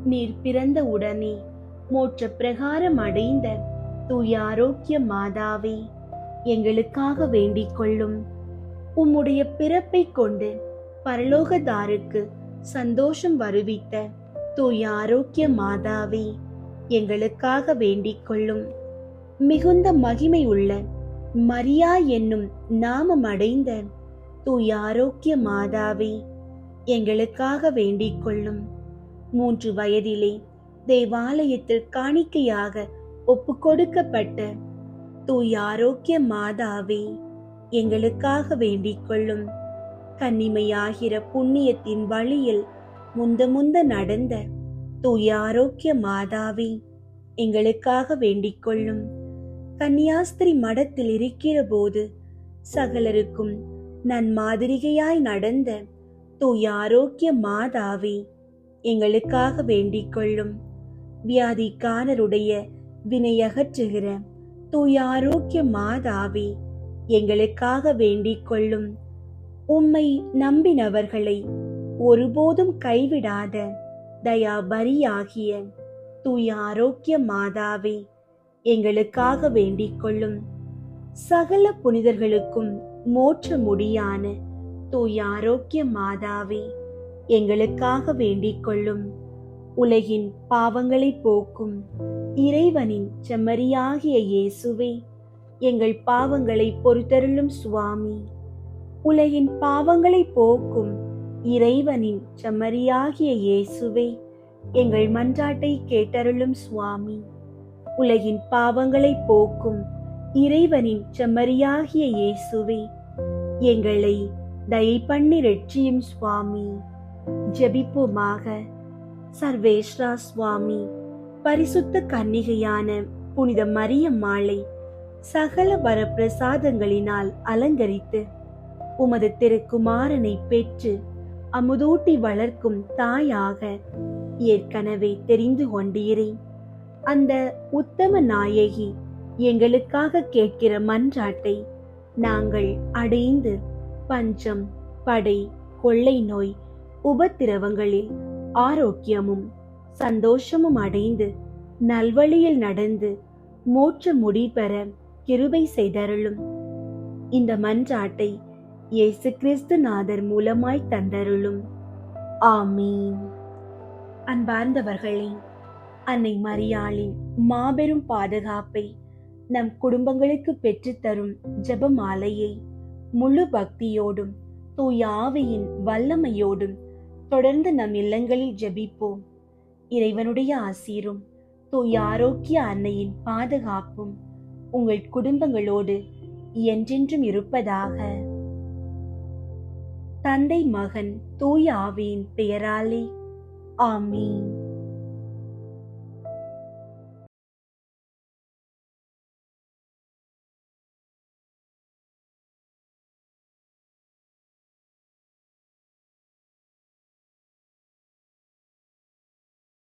நீர் பிறந்த உடனே மோட்ச பிரகாரம் அடைந்த தூய ஆரோக்கிய மாதாவே, எங்களுக்காக வேண்டிக் கொள்ளும். உம்முடைய பிறப்பை கொண்டு பரலோகதாருக்கு சந்தோஷம் வருவித்த தூய ஆரோக்கிய மாதாவே, எங்களுக்காக வேண்டிக் கொள்ளும். மிகுந்த மகிமை உள்ள மரியா என்னும் நாமம் அடைந்த தூய ஆரோக்கிய மாதாவே, எங்களுக்காக வேண்டிக் கொள்ளும். 3 வயதிலே தேவாலயத்தில் காணிக்கையாக ஒப்பு கொடுக்கப்பட்ட தூய ஆரோக்கிய மாதாவே, எங்களுக்காக வேண்டிக் கொள்ளும். கன்னிமையாகிற புண்ணியத்தின் வழியில் முந்த நடந்த தூய ஆரோக்கிய மாதாவே, எங்களுக்காக வேண்டிக் கொள்ளும். கன்னியாஸ்திரி மடத்தில் இருக்கிற போது சகலருக்கும் நன்மாதிரிகையாய் நடந்த தூய ஆரோக்கிய மாதாவே, எங்களுக்காக வேண்டிக் கொள்ளும். வியாதிக்காரருடைய வினையகற்றுகிற தூய ஆரோக்கிய மாதாவே, எங்களுக்காக வேண்டிக் கொள்ளும். உம்மை நம்பினவர்களை ஒருபோதும் கைவிடாத தயாபரியாகிய தூய ஆரோக்கிய மாதாவே, எங்களுக்காக வேண்டிக் கொள்ளும். சகல புனிதர்களுக்கும் மோட்ச முடியான தூய ஆரோக்கிய மாதாவே, எங்களுக்காக வேண்டிக் கொள்ளும். உலகின் பாவங்களை போக்கும் இறைவனின் செம்மறியாகிய இயேசுவே, எங்கள் பாவங்களை பொறுத்தருளும் சுவாமி. உலகின் பாவங்களை போக்கும் இறைவனின் செம்மறியாகிய இயேசுவே, எங்கள் மன்றாட்டை கேட்டருளும் சுவாமி. உலகின் பாவங்களை போக்கும் இறைவனின் செம்மறியாகிய இயேசுவே, எங்களை தயை பண்ணி ரட்சியும் சுவாமி. ஜெபிப்போமாக. சர்வேஸ்வரா சுவாமி, பரிசுத்த கன்னிகையான புனித மரியம்மாளை சகல வரப்பிரசாதங்களினால் அலங்கரித்து உமது திருக்குமாரனை பெற்று அமுதூட்டி வளர்க்கும் தாயாக ஏற்கனவே தெரிந்து கொண்டீரே. அந்த உத்தம நாயகி எங்களுக்காக கேட்கிற மன்றாட்டை நாங்கள் அடைந்து பஞ்சம், படை, கொள்ளை நோய், உபத்திரவங்களில் ஆரோக்கியமும் சந்தோஷமும் அடைந்து நல்வழியில் நடந்து மோட்ச முடிபெற கிருபை செய்தருளும். இந்த மன்றாட்டை இயேசு கிறிஸ்து நாதர் மூலமாய் தந்தருளும். ஆமீன். அன்பார்ந்தவர்களே, அன்னை மரியாளின் மாபெரும் பாதுகாப்பை நம் குடும்பங்களுக்கு பெற்றுத்தரும் ஜெபமாலையை முழு பக்தியோடும் தூய ஆவியின் வல்லமையோடும் தொடர்ந்து நம் இல்லங்களில் ஜெபிப்போம். இறைவனுடைய ஆசீரும் தூய ஆரோக்கிய அன்னையின் பாதுகாப்பும் உங்கள் குடும்பங்களோடு என்றென்றும் இருப்பதாக. தந்தை, மகன், தூய ஆவியின் பெயராலே ஆமீன்.